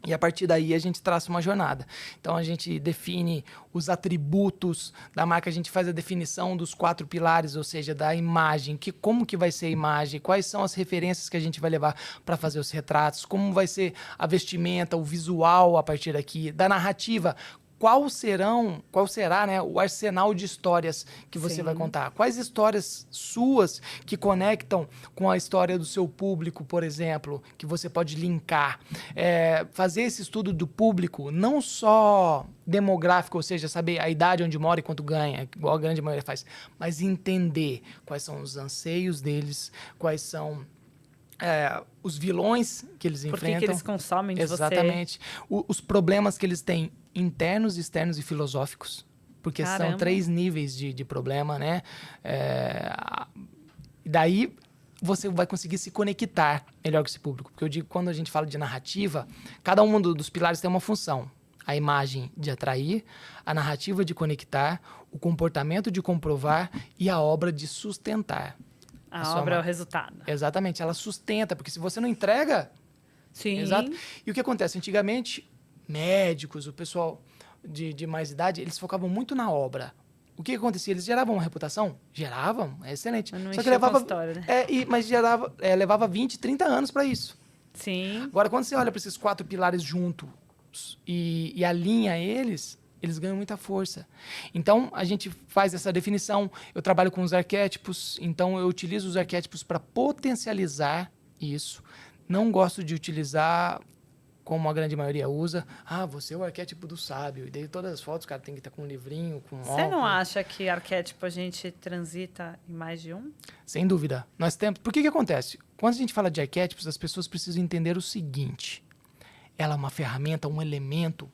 E a partir daí a gente traça uma jornada. Então a gente define os atributos da marca, a gente faz a definição dos 4 pilares, ou seja, da imagem, como que vai ser a imagem, quais são as referências que a gente vai levar para fazer os retratos, como vai ser a vestimenta, o visual a partir daqui, da narrativa. Qual será, né, o arsenal de histórias que você vai contar? Quais histórias suas que conectam com a história do seu público, por exemplo, que você pode linkar? Fazer esse estudo do público, não só demográfico, ou seja, saber a idade onde mora e quanto ganha, igual a grande maioria faz, mas entender quais são os anseios deles, quais são os vilões que eles enfrentam. Por que eles consomem de Exatamente. Os problemas que eles têm internos, externos e filosóficos. Porque Caramba. são 3 níveis de problema, né? Daí você vai conseguir se conectar melhor com esse público. Porque eu digo, quando a gente fala de narrativa, cada um dos pilares tem uma função. A imagem de atrair, a narrativa de conectar, o comportamento de comprovar e a obra de sustentar. A obra é o resultado. Exatamente, ela sustenta, porque se você não entrega... Sim. Exato. E o que acontece? Antigamente, médicos, o pessoal de mais idade, eles focavam muito na obra. O que acontecia? Eles geravam uma reputação? Geravam, é excelente. Mas não Só que enchia o consultório, né? mas levava 20, 30 anos para isso. Sim. Agora, quando você olha para esses 4 pilares junto, e alinha eles ganham muita força. Então, a gente faz essa definição. Eu trabalho com os arquétipos, então eu utilizo os arquétipos para potencializar isso. Não gosto de utilizar como a grande maioria usa. Você é o arquétipo do sábio. E daí todas as fotos, o cara tem que estar com um livrinho, com Você não acha que arquétipo a gente transita em mais de um? Sem dúvida. Nós temos... Por que acontece? Quando a gente fala de arquétipos, as pessoas precisam entender o seguinte. Ela é uma ferramenta, um elemento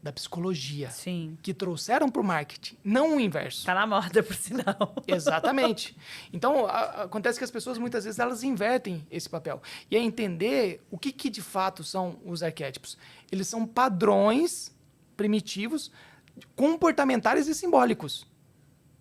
da psicologia. Sim. Que trouxeram para o marketing, não o inverso. Tá na moda, por sinal. Exatamente. Então, acontece que as pessoas, muitas vezes, elas invertem esse papel. E é entender o que de fato são os arquétipos. Eles são padrões primitivos, comportamentais e simbólicos,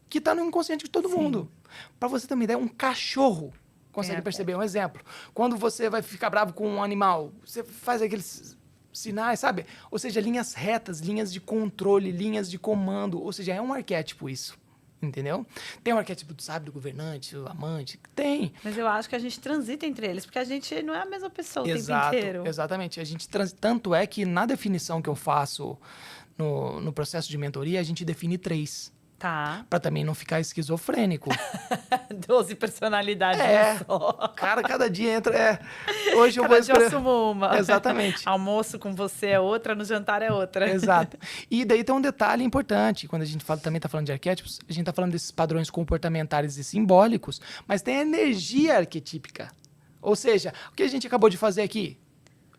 que está no inconsciente de todo mundo. Para você ter uma ideia, um cachorro consegue perceber. Um exemplo. Quando você vai ficar bravo com um animal, você faz aqueles sinais, sabe? Ou seja, linhas retas, linhas de controle, linhas de comando. Ou seja, é um arquétipo isso. Entendeu? Tem o arquétipo do sábio, do governante, do amante. Tem. Mas eu acho que a gente transita entre eles, porque a gente não é a mesma pessoa o tempo inteiro. Exatamente. A gente tanto é que na definição que eu faço no processo de mentoria, a gente define 3. Tá. Pra também não ficar esquizofrênico. 12 personalidades só. Cara, cada dia entra... Hoje eu cada vou dia eu assumo uma. Exatamente. Almoço com você é outra, no jantar é outra. Exato. E daí tem um detalhe importante. Quando a gente também tá falando de arquétipos, a gente tá falando desses padrões comportamentais e simbólicos, mas tem a energia arquetípica. Ou seja, o que a gente acabou de fazer aqui?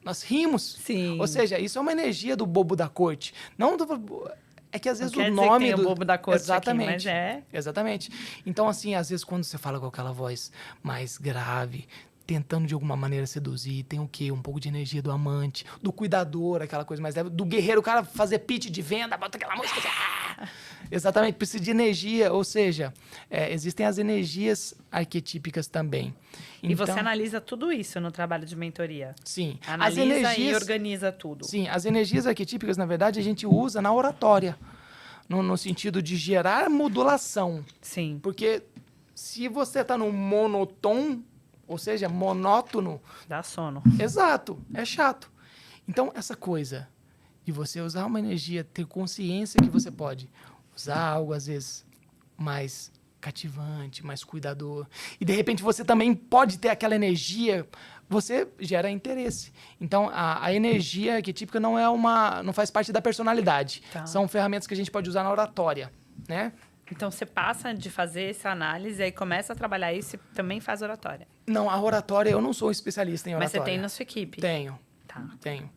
Nós rimos. Sim. Ou seja, isso é uma energia do bobo da corte. Não do... É que às vezes o nome do... o bobo da corte Exatamente. Aqui, mas é... Exatamente. Então, assim, às vezes quando você fala com aquela voz mais grave, tentando de alguma maneira seduzir, tem o quê? Um pouco de energia do amante, do cuidador, aquela coisa mais leve, do guerreiro, o cara fazer pitch de venda, bota aquela música... Exatamente, precisa de energia, ou seja, existem as energias arquetípicas também. E você analisa tudo isso no trabalho de mentoria? Sim. Analisa e organiza tudo. Sim, as energias arquetípicas, na verdade, a gente usa na oratória, no sentido de gerar modulação. Sim. Porque se você está no monotom, ou seja, monótono... Dá sono. Exato, é chato. Então, essa coisa de você usar uma energia, ter consciência que você pode usar algo, às vezes, mais cativante, mais cuidador. E, de repente, você também pode ter aquela energia, você gera interesse. Então, a energia arquetípica não faz parte da personalidade. Tá. São ferramentas que a gente pode usar na oratória, né? Então, você passa de fazer essa análise, aí começa a trabalhar isso e também faz oratória. Não, a oratória, eu não sou um especialista em oratória. Mas você tem na sua equipe? Tenho. Tá. Tenho.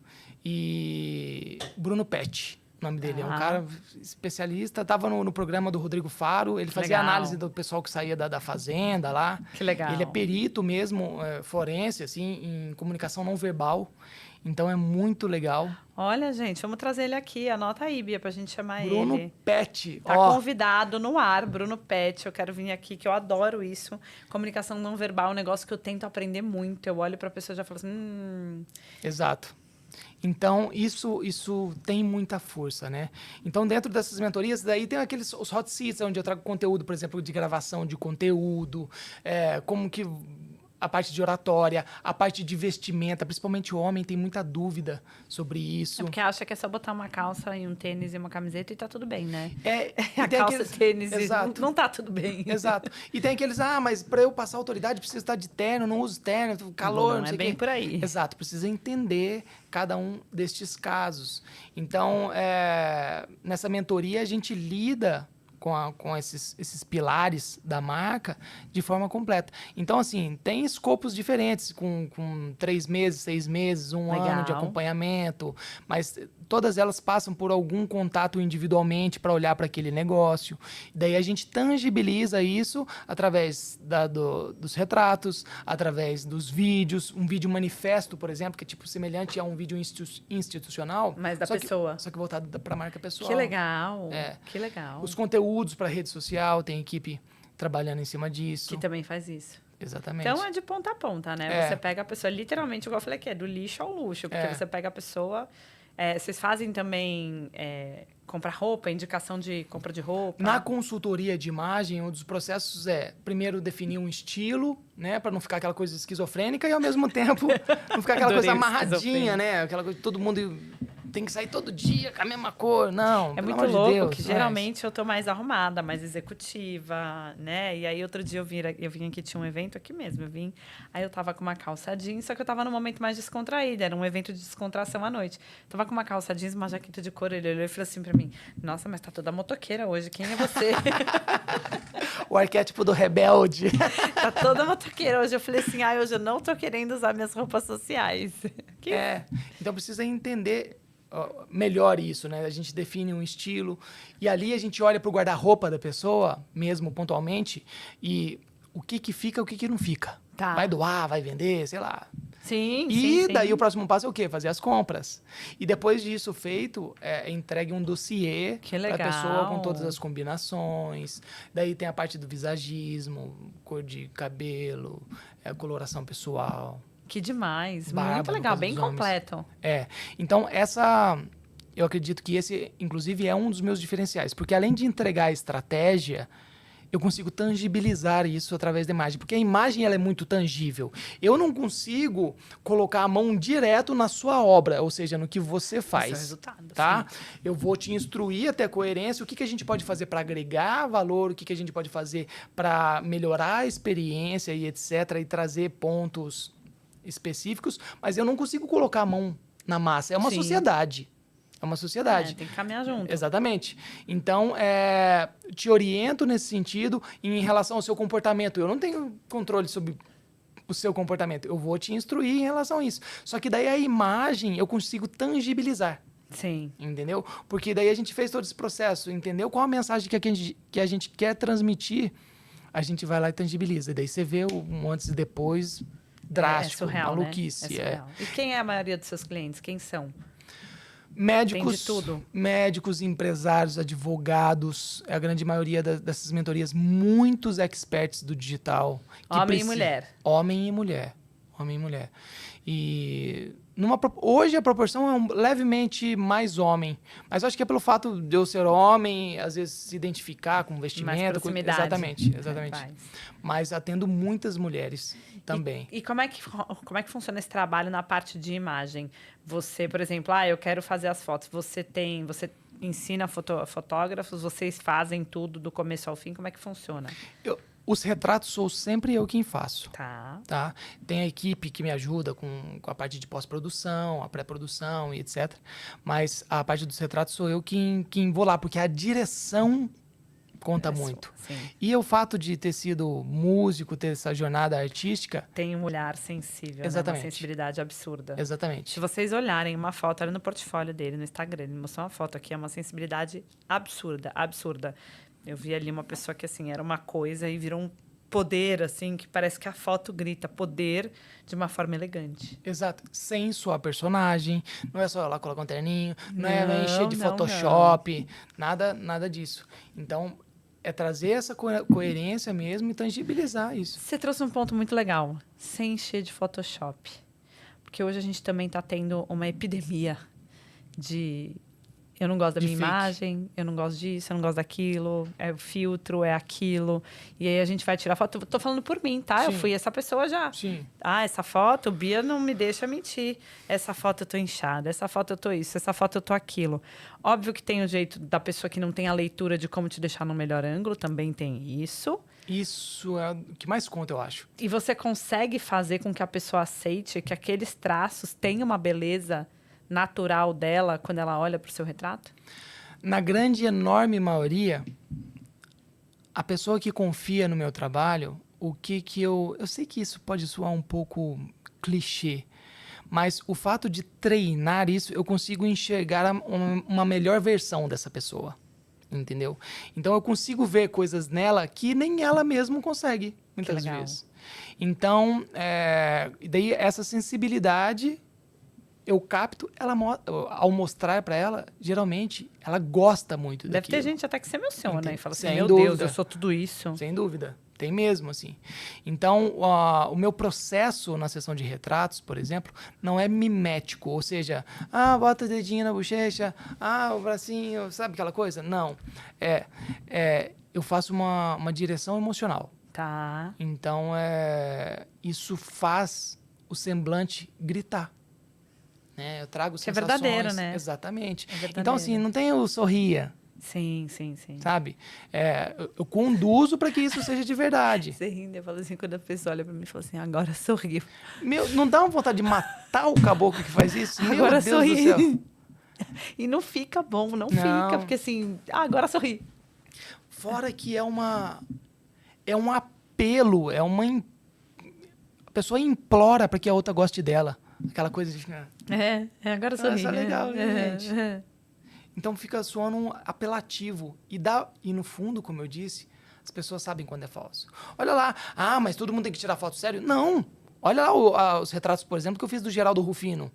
E Bruno Pet, o nome dele. É um cara especialista. Estava no programa do Rodrigo Faro. Ele fazia análise do pessoal que saía da fazenda lá. Que legal. Ele é perito mesmo, forense, assim, em comunicação não verbal. Então, é muito legal. Olha, gente, vamos trazer ele aqui. Anota aí, Bia, pra gente chamar Bruno ele. Pet. Tá convidado no ar, Bruno Pet. Eu quero vir aqui, que eu adoro isso. Comunicação não verbal é um negócio que eu tento aprender muito. Eu olho pra pessoa e já falo assim... Exato. Então, isso tem muita força, né? Então, dentro dessas mentorias, daí tem os hot seats, onde eu trago conteúdo, por exemplo, de gravação de conteúdo, como que a parte de oratória, a parte de vestimenta, principalmente o homem tem muita dúvida sobre isso. É porque acha que é só botar uma calça e um tênis e uma camiseta e tá tudo bem, né? A calça, tênis, exato. Não tá tudo bem. Exato. E tem aqueles, mas para eu passar autoridade precisa estar de terno, não uso terno, calor, não sei o quê. É bem por aí. Exato, precisa entender cada um destes casos. Então, nessa mentoria a gente lida com esses pilares da marca de forma completa. Então, assim, tem escopos diferentes, com 3 meses, 6 meses, um ano de acompanhamento, mas todas elas passam por algum contato individualmente para olhar para aquele negócio. Daí a gente tangibiliza isso através dos retratos, através dos vídeos, um vídeo manifesto, por exemplo, que é tipo semelhante a um vídeo institucional. Mas da pessoa. Só que voltado para a marca pessoal. Que legal, que legal. Os conteúdos para rede social, tem equipe trabalhando em cima disso. Que também faz isso. Exatamente. Então, é de ponta a ponta, né? Você pega a pessoa, literalmente, igual eu falei aqui, é do lixo ao luxo. Porque você pega a pessoa... vocês fazem também comprar roupa, indicação de compra de roupa? Na consultoria de imagem, um dos processos é, primeiro, definir um estilo, né? Para não ficar aquela coisa esquizofrênica e, ao mesmo tempo, não ficar aquela coisa amarradinha, né? Aquela coisa que todo mundo tem que sair todo dia com a mesma cor. Não, É pelo muito amor de louco Deus, que não é geralmente eu tô mais arrumada, mais executiva, né? E aí outro dia eu vim aqui, tinha um evento aqui mesmo, aí eu tava com uma calça jeans, só que eu tava num momento mais descontraído, era um evento de descontração à noite. Tava com uma calça jeans, uma jaqueta de couro, ele olhou e falou assim pra mim, nossa, mas tá toda motoqueira hoje, quem é você? o arquétipo do rebelde. Tá toda motoqueira hoje. Eu falei assim, hoje eu não tô querendo usar minhas roupas sociais. Que Então precisa entender melhor isso, né? A gente define um estilo e ali a gente olha pro guarda-roupa da pessoa, mesmo pontualmente, e o que que fica, o que que não fica. Tá. Vai doar, vai vender, sei lá. Sim, E sim, daí sim. o próximo passo é o quê? Fazer as compras. E depois disso feito, entregue um dossiê Que para a pessoa com legal. todas as combinações. Daí tem a parte do visagismo, cor de cabelo, coloração pessoal. Que demais. Barba, Muito no legal, caso bem dos homens. completo. Então eu acredito que esse, inclusive, é um dos meus diferenciais. Porque além de entregar a estratégia, eu consigo tangibilizar isso através da imagem. Porque a imagem ela é muito tangível. Eu não consigo colocar a mão direto na sua obra, ou seja, no que você faz. Esse é o resultado, Tá? sim. Eu vou te instruir até a coerência, o que a gente pode fazer para agregar valor, o que a gente pode fazer para melhorar a experiência e etc. E trazer pontos específicos, mas eu não consigo colocar a mão na massa. É uma Sim. sociedade. É uma sociedade. Tem que caminhar junto. Exatamente. Então, te oriento nesse sentido em relação ao seu comportamento. Eu não tenho controle sobre o seu comportamento. Eu vou te instruir em relação a isso. Só que daí a imagem eu consigo tangibilizar. Sim. Entendeu? Porque daí a gente fez todo esse processo, entendeu? Qual a mensagem que a gente quer transmitir, a gente vai lá e tangibiliza. E daí você vê um antes e depois drástico, É surreal, maluquice. Né? É surreal. E quem é a maioria dos seus clientes? Quem são? Médicos, Tem de tudo. médicos, empresários, advogados, a grande maioria dessas mentorias, muitos experts do digital. Homem e mulher. Homem e mulher. Homem e mulher. E hoje a proporção é levemente mais homem. Mas eu acho que é pelo fato de eu ser homem, às vezes se identificar com vestimento. Mais proximidade. Exatamente. Mas atendo muitas mulheres também. E como é que funciona esse trabalho na parte de imagem? Você, por exemplo, eu quero fazer as fotos. Você ensina fotógrafos, vocês fazem tudo do começo ao fim. Como é que funciona? Os retratos sou sempre eu quem faço. Tá. Tem a equipe que me ajuda com a parte de pós-produção, a pré-produção e etc. Mas a parte dos retratos sou eu quem vou lá, porque a direção conta muito. Sim. E o fato de ter sido músico, ter essa jornada artística... Tem um olhar sensível, Exatamente. Né? Uma sensibilidade absurda. Exatamente. Se vocês olharem uma foto, olha no portfólio dele, no Instagram, ele mostrou uma foto aqui, é uma sensibilidade absurda. Eu vi ali uma pessoa que, assim, era uma coisa e virou um poder, assim, que parece que a foto grita poder de uma forma elegante. Exato. Sem sua personagem. Não é só lá colocar um terninho. Não é encher de não, Photoshop. Nada disso. Então, é trazer essa coerência mesmo e tangibilizar isso. Você trouxe um ponto muito legal. Sem encher de Photoshop. Porque hoje a gente também está tendo uma epidemia de... Eu não gosto da minha imagem, eu não gosto disso, eu não gosto daquilo, é o filtro, é aquilo. E aí a gente vai tirar foto. Tô falando por mim, tá? Sim. Eu fui essa pessoa já. Sim. Essa foto, o Bia não me deixa mentir. Essa foto eu tô inchada, essa foto eu tô isso, essa foto eu tô aquilo. Óbvio que tem o jeito da pessoa que não tem a leitura de como te deixar no melhor ângulo, também tem isso. Isso é o que mais conta, eu acho. E você consegue fazer com que a pessoa aceite que aqueles traços tenham uma beleza natural dela quando ela olha para o seu retrato? Na grande, enorme maioria, a pessoa que confia no meu trabalho, eu sei que isso pode soar um pouco clichê, mas o fato de treinar isso, eu consigo enxergar uma melhor versão dessa pessoa, entendeu? Então eu consigo ver coisas nela que nem ela mesma consegue, muitas vezes. Então, daí essa sensibilidade eu capto, ao mostrar para ela, geralmente, ela gosta muito daquilo. Deve ter gente até que se emociona e fala assim, Sem meu dúvida. Deus, eu sou tudo isso. Sem dúvida. Tem mesmo, assim. Então, o meu processo na sessão de retratos, por exemplo, não é mimético. Ou seja, bota o dedinho na bochecha, o bracinho, sabe aquela coisa? Não. Eu faço uma direção emocional. Tá. Então, isso faz o semblante gritar. né? Eu trago Que é sensações. verdadeiro, né? Exatamente. É verdadeiro. Então, assim, não tem o sorria, Sim, sim, sim. sabe? Eu conduzo para que isso seja de verdade. Você rindo, eu falo assim, quando a pessoa olha pra mim e fala assim, agora sorriu. Meu, não dá uma vontade de matar o caboclo que faz isso? Agora Meu Deus sorri. do céu. E não fica bom, não Não. fica, porque assim, agora sorri. Fora que é um apelo, a pessoa implora para que a outra goste dela. Aquela coisa de... Agora sorri. Isso é legal, né, gente? É. Então fica soando um apelativo. E no fundo, como eu disse, as pessoas sabem quando é falso. Olha lá, mas todo mundo tem que tirar foto sério? Não! Olha lá os retratos, por exemplo, que eu fiz do Geraldo Rufino.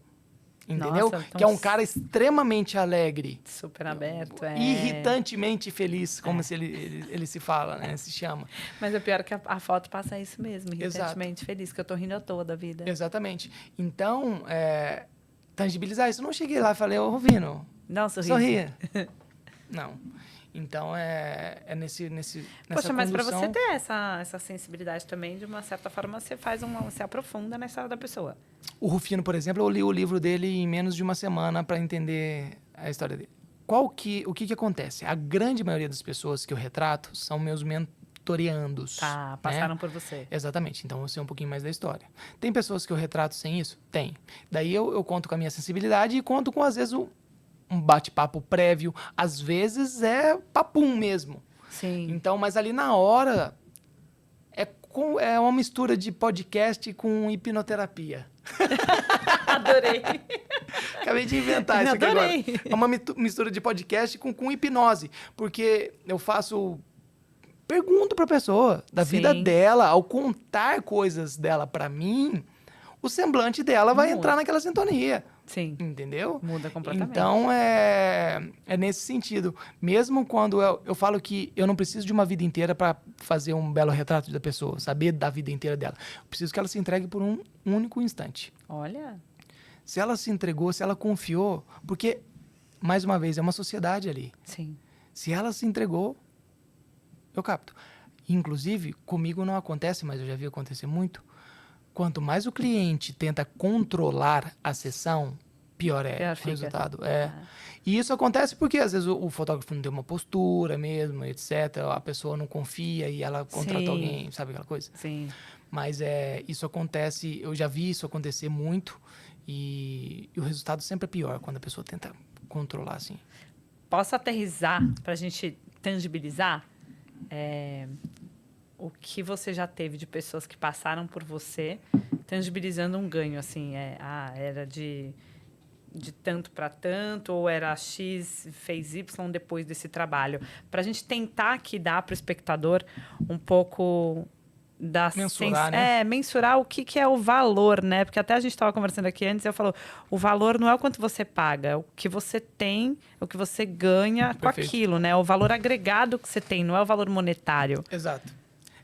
Entendeu? Nossa, então que é um cara extremamente alegre. Super aberto, Irritantemente feliz, como se ele se fala, né? Se chama. Mas é pior que a foto passa isso mesmo, irritantemente feliz, que eu tô rindo à toa da vida. Exatamente. Então, tangibilizar isso. Eu não cheguei lá e falei, ô Rufino, Não, sorria. Não. Então, nessa Poxa, mas para condução... você ter essa sensibilidade também, de uma certa forma, você aprofunda na história da pessoa. O Rufino, por exemplo, eu li o livro dele em menos de uma semana para entender a história dele. O que acontece? A grande maioria das pessoas que eu retrato são meus mentoreandos. Tá, passaram por você. Exatamente. Então, eu sei um pouquinho mais da história. Tem pessoas que eu retrato sem isso? Tem. Daí eu conto com a minha sensibilidade e conto com, às vezes, um bate-papo prévio. Às vezes é papum mesmo. Sim. Então, mas ali na hora é uma mistura de podcast com hipnoterapia. Adorei. Acabei de inventar isso aqui agora. Adorei. É uma mistura de podcast com hipnose. Porque eu pergunto pra pessoa da vida dela. Ao contar coisas dela pra mim, o semblante dela vai entrar naquela sintonia. Sim. Entendeu? Muda completamente. Então, é nesse sentido. Mesmo quando eu falo que eu não preciso de uma vida inteira para fazer um belo retrato da pessoa, saber da vida inteira dela. Eu preciso que ela se entregue por um único instante. Olha. Se ela se entregou, se ela confiou, porque, mais uma vez, é uma sociedade ali. Sim. Se ela se entregou, eu capto. Inclusive, comigo não acontece, mas eu já vi acontecer muito. Quanto mais o cliente tenta controlar a sessão, pior é o resultado. E isso acontece porque, às vezes, o fotógrafo não tem uma postura mesmo, etc. A pessoa não confia e ela contrata alguém, sabe aquela coisa? Sim. Mas isso acontece, eu já vi isso acontecer muito e o resultado sempre é pior quando a pessoa tenta controlar, assim. Posso aterrissar para a gente tangibilizar? O que você já teve de pessoas que passaram por você, tangibilizando um ganho, assim, era de tanto para tanto, ou era X, fez Y depois desse trabalho. Para a gente tentar aqui dar para o espectador um pouco da... Mensurar, né? Mensurar o que é o valor, né? Porque até a gente estava conversando aqui antes, eu falo, o valor não é o quanto você paga, é o que você tem, é o que você ganha com aquilo, né? O valor agregado que você tem, não é o valor monetário. Exato.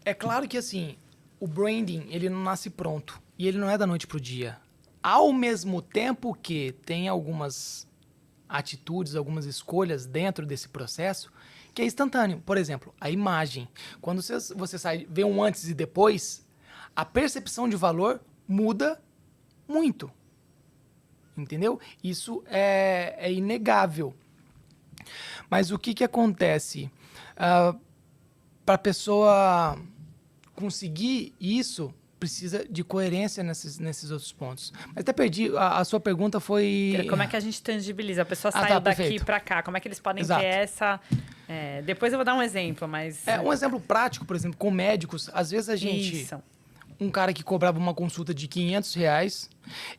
É claro que, assim, o branding, ele não nasce pronto. E ele não é da noite pro dia. Ao mesmo tempo que tem algumas atitudes, algumas escolhas dentro desse processo que é instantâneo. Por exemplo, a imagem. Quando você vê um antes e depois, a percepção de valor muda muito. Entendeu? Isso é inegável. Mas o que acontece? Para a pessoa conseguir isso, precisa de coerência nesses outros pontos. Mas até perdi, a sua pergunta foi... Como é que a gente tangibiliza? A pessoa saiu daqui para cá, como é que eles podem ter essa... depois eu vou dar um exemplo, mas... Um exemplo prático, por exemplo, com médicos, às vezes a gente... Isso. Um cara que cobrava uma consulta de R$500,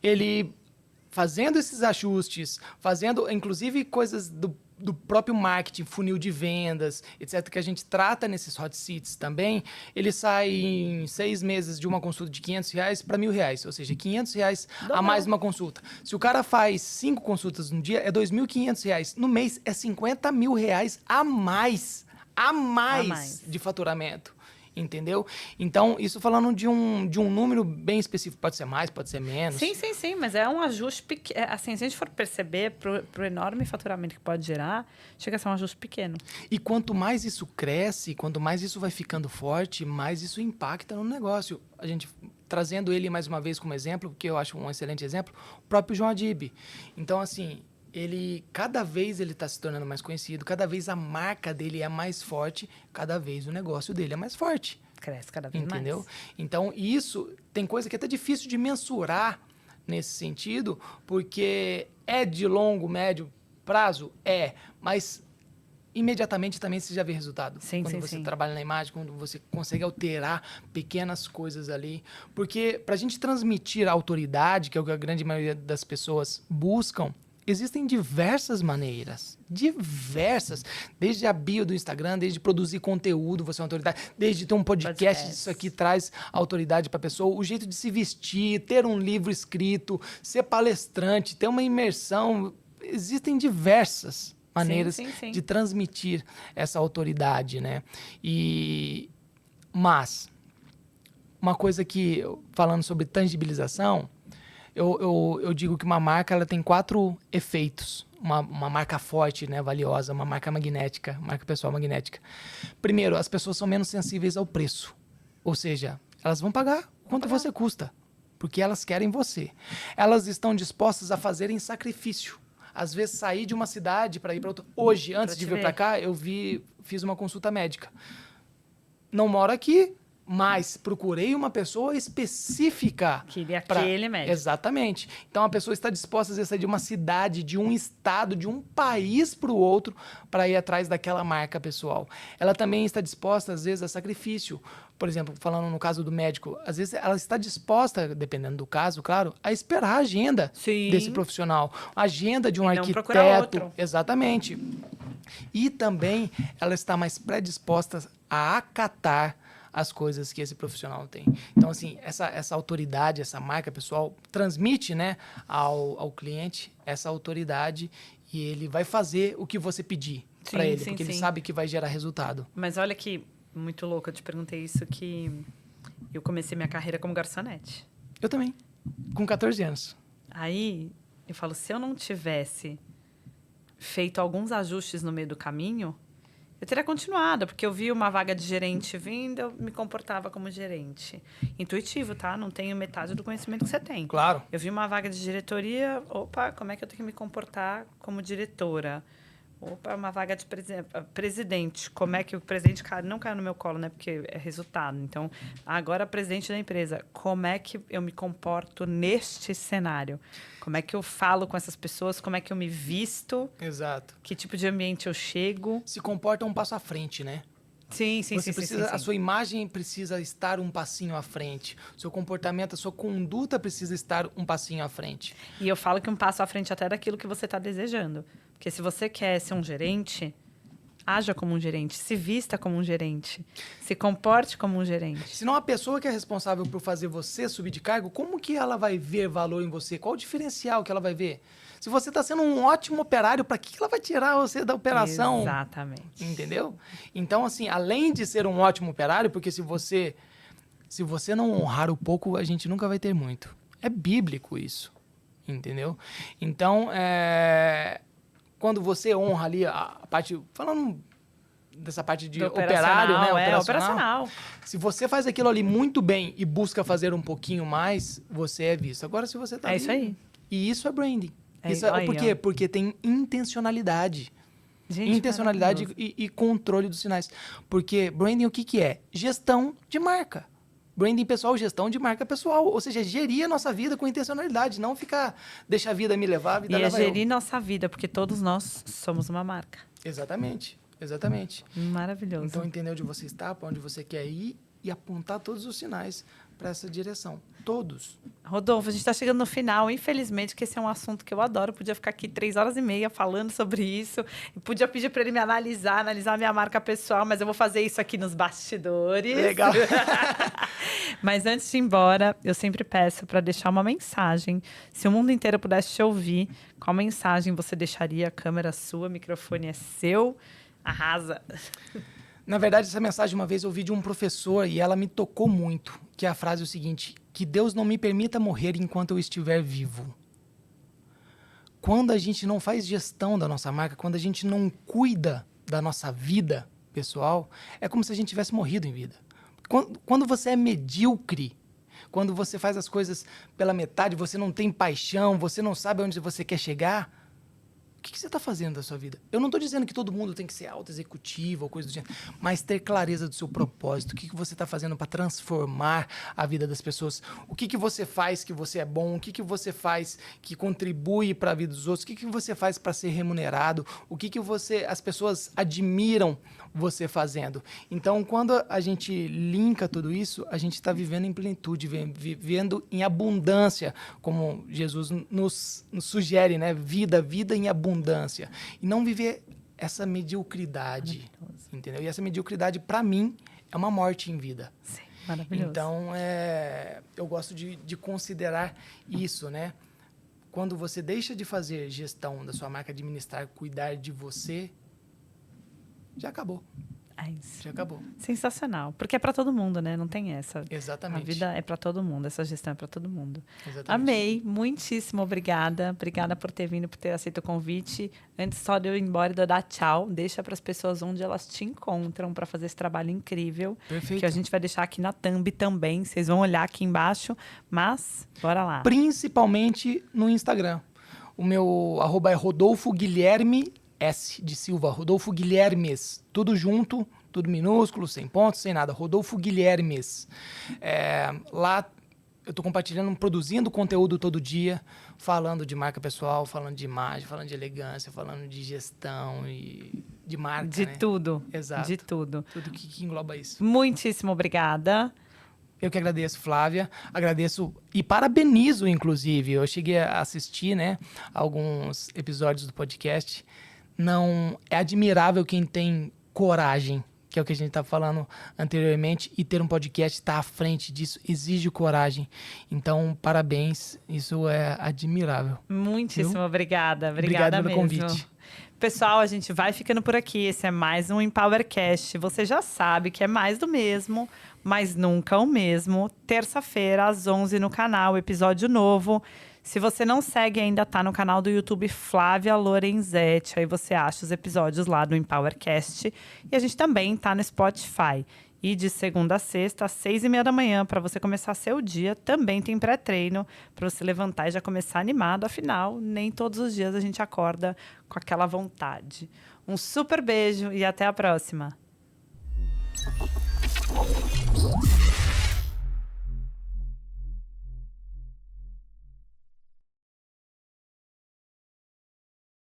ele fazendo esses ajustes, fazendo, inclusive, coisas do próprio marketing, funil de vendas, etc., que a gente trata nesses hot seats também, ele sai em 6 meses de uma consulta de R$500 para R$1.000, ou seja, R$500 a mais uma consulta. Se o cara faz 5 consultas no dia, é R$2.500. No mês, é R$50 mil a mais de faturamento. Entendeu? Então, isso falando de um número bem específico. Pode ser mais, pode ser menos. Sim, mas é um ajuste pequeno. Assim, se a gente for perceber, pro enorme faturamento que pode gerar, chega a ser um ajuste pequeno. E quanto mais isso cresce, quanto mais isso vai ficando forte, mais isso impacta no negócio. A gente trazendo ele mais uma vez como exemplo, que eu acho um excelente exemplo, o próprio João Adib. Então, assim, cada vez ele está se tornando mais conhecido, cada vez a marca dele é mais forte, cada vez o negócio dele é mais forte. Cresce cada vez Entendeu? mais. Então, isso tem coisa que é até difícil de mensurar nesse sentido, porque é de longo, médio prazo? Mas imediatamente também você já vê resultado. Quando você trabalha na imagem, quando você consegue alterar pequenas coisas ali. Porque para a gente transmitir a autoridade, que é o que a grande maioria das pessoas buscam, existem diversas maneiras. Diversas. Desde a bio do Instagram, desde produzir conteúdo, você é uma autoridade. Desde ter um podcast, isso aqui traz autoridade para a pessoa. O jeito de se vestir, ter um livro escrito, ser palestrante, ter uma imersão. Existem diversas maneiras de transmitir essa autoridade, né? Mas, uma coisa que, falando sobre tangibilização, eu digo que uma marca ela tem 4 efeitos. Uma marca forte, né, valiosa, uma marca magnética, marca pessoal magnética. Primeiro, as pessoas são menos sensíveis ao preço. Ou seja, elas vão pagar quanto você custa, porque elas querem você. Elas estão dispostas a fazerem sacrifício. Às vezes, sair de uma cidade para ir para outra. Hoje, antes de vir para cá, fiz uma consulta médica. Não moro aqui, mas procurei uma pessoa específica. Queria aquele médico. Exatamente. Então, a pessoa está disposta às vezes, a sair de uma cidade, de um estado, de um país para o outro, para ir atrás daquela marca pessoal. Ela também está disposta, às vezes, a sacrifício. Por exemplo, falando no caso do médico, às vezes ela está disposta, dependendo do caso, claro, a esperar a agenda desse profissional. A agenda de um arquiteto. Exatamente. E também ela está mais predisposta a acatar as coisas que esse profissional tem. Então, assim, essa autoridade, essa marca pessoal, transmite, né, ao cliente essa autoridade e ele vai fazer o que você pedir para ele, porque ele sabe que vai gerar resultado. Mas olha que muito louco, eu te perguntei isso, que eu comecei minha carreira como garçonete. Eu também, com 14 anos. Aí, eu falo, se eu não tivesse feito alguns ajustes no meio do caminho, eu teria continuado, porque eu vi uma vaga de gerente vindo, eu me comportava como gerente. Intuitivo, tá? Não tenho metade do conhecimento que você tem. Claro. Eu vi uma vaga de diretoria, opa, como é que eu tenho que me comportar como diretora? Opa, uma vaga de presidente. Como é que o presidente não caiu no meu colo, né? Porque é resultado. Então, agora presidente da empresa. Como é que eu me comporto neste cenário? Como é que eu falo com essas pessoas? Como é que eu me visto? Exato. Que tipo de ambiente eu chego? Se comporta um passo à frente, né? Sim. A sua imagem precisa estar um passinho à frente. O seu comportamento, a sua conduta precisa estar um passinho à frente. E eu falo que um passo à frente até daquilo que você está desejando. Porque se você quer ser um gerente, haja como um gerente, se vista como um gerente, se comporte como um gerente. Se não a pessoa que é responsável por fazer você subir de cargo, como que ela vai ver valor em você? Qual o diferencial que ela vai ver? Se você está sendo um ótimo operário, para que ela vai tirar você da operação? Exatamente. Entendeu? Então, assim, além de ser um ótimo operário, porque se você não honrar o pouco, a gente nunca vai ter muito. É bíblico isso. Entendeu? Então, quando você honra ali a parte... Falando dessa parte de operário, né? Operacional. Se você faz aquilo ali muito bem e busca fazer um pouquinho mais, você é visto. Agora, se você tá isso aí. E isso é branding. Por quê? Ó. Porque tem intencionalidade. Gente, intencionalidade e controle dos sinais. Porque branding, o que é? Gestão de marca. Branding pessoal, gestão de marca pessoal. Ou seja, gerir a nossa vida com intencionalidade. Não ficar, deixa a vida me levar, a vida leva eu. E gerir nossa vida, porque todos nós somos uma marca. Exatamente. Maravilhoso. Então, entender onde você está, para onde você quer ir e apontar todos os sinais para essa direção. Todos. Rodolfo, a gente está chegando no final, infelizmente, que esse é um assunto que eu adoro. Eu podia ficar aqui 3h30 falando sobre isso. Eu podia pedir para ele me analisar a minha marca pessoal, mas eu vou fazer isso aqui nos bastidores. Legal. Mas antes de ir embora, eu sempre peço para deixar uma mensagem. Se o mundo inteiro pudesse te ouvir, qual mensagem você deixaria? A câmera é sua, o microfone é seu. Arrasa. Na verdade, essa mensagem uma vez eu ouvi de um professor e ela me tocou muito, que a frase é o seguinte: que Deus não me permita morrer enquanto eu estiver vivo. Quando a gente não faz gestão da nossa marca, quando a gente não cuida da nossa vida pessoal, é como se a gente tivesse morrido em vida. Quando você é medíocre, quando você faz as coisas pela metade, você não tem paixão, você não sabe onde você quer chegar, o que você está fazendo da sua vida? Eu não estou dizendo que todo mundo tem que ser auto-executivo ou coisa do gênero, mas ter clareza do seu propósito. O que você está fazendo para transformar a vida das pessoas? O que você faz que você é bom? O que você faz que contribui para a vida dos outros? O que você faz para ser remunerado? O que as pessoas admiram você fazendo? Então, quando a gente linka tudo isso, a gente está vivendo em plenitude, vivendo em abundância, como Jesus nos sugere, né? Vida em abundância. E não viver essa mediocridade, entendeu? E essa mediocridade, para mim, é uma morte em vida. Sim, maravilhoso. Então, eu gosto de considerar isso, né? Quando você deixa de fazer gestão da sua marca, administrar, cuidar de você, já acabou. É isso. Já acabou. Sensacional. Porque é para todo mundo, né? Não tem essa. Exatamente. A vida é para todo mundo. Essa gestão é para todo mundo. Exatamente. Amei. Muitíssimo obrigada. Obrigada por ter vindo, por ter aceito o convite. Antes só de eu ir embora e de eu dar tchau, deixa para as pessoas onde elas te encontram para fazer esse trabalho incrível. Perfeito. Que a gente vai deixar aqui na thumb também. Vocês vão olhar aqui embaixo. Mas, bora lá. Principalmente no Instagram. O meu @ é Rodolfo Guilherme S de Silva, Rodolfo Guilhermes, tudo junto, tudo minúsculo, sem pontos, sem nada, Rodolfo Guilhermes. Lá eu estou compartilhando, produzindo conteúdo todo dia, falando de marca pessoal, falando de imagem, falando de elegância, falando de gestão e de marca, De né? tudo. Exato. De tudo. Tudo que engloba isso. Muitíssimo obrigada. Eu que agradeço, Flávia. Agradeço e parabenizo, inclusive. Eu cheguei a assistir, né, alguns episódios do podcast. Não é admirável quem tem coragem, que é o que a gente estava falando anteriormente, e ter um podcast, estar à frente disso, exige coragem. Então, parabéns, isso é admirável. Muitíssimo obrigada. Obrigado pelo mesmo. convite. Pessoal, a gente vai ficando por aqui. Esse é mais um EmpowerCast. Você já sabe que é mais do mesmo, mas nunca o mesmo. Terça-feira, às 11 no canal, episódio novo. Se você não segue ainda, tá no canal do YouTube Flávia Lorenzetti. Aí você acha os episódios lá do EmpowerCast. E a gente também tá no Spotify. E de segunda a sexta, às 6h30 da manhã, para você começar seu dia, também tem pré-treino para você levantar e já começar animado. Afinal, nem todos os dias a gente acorda com aquela vontade. Um super beijo e até a próxima.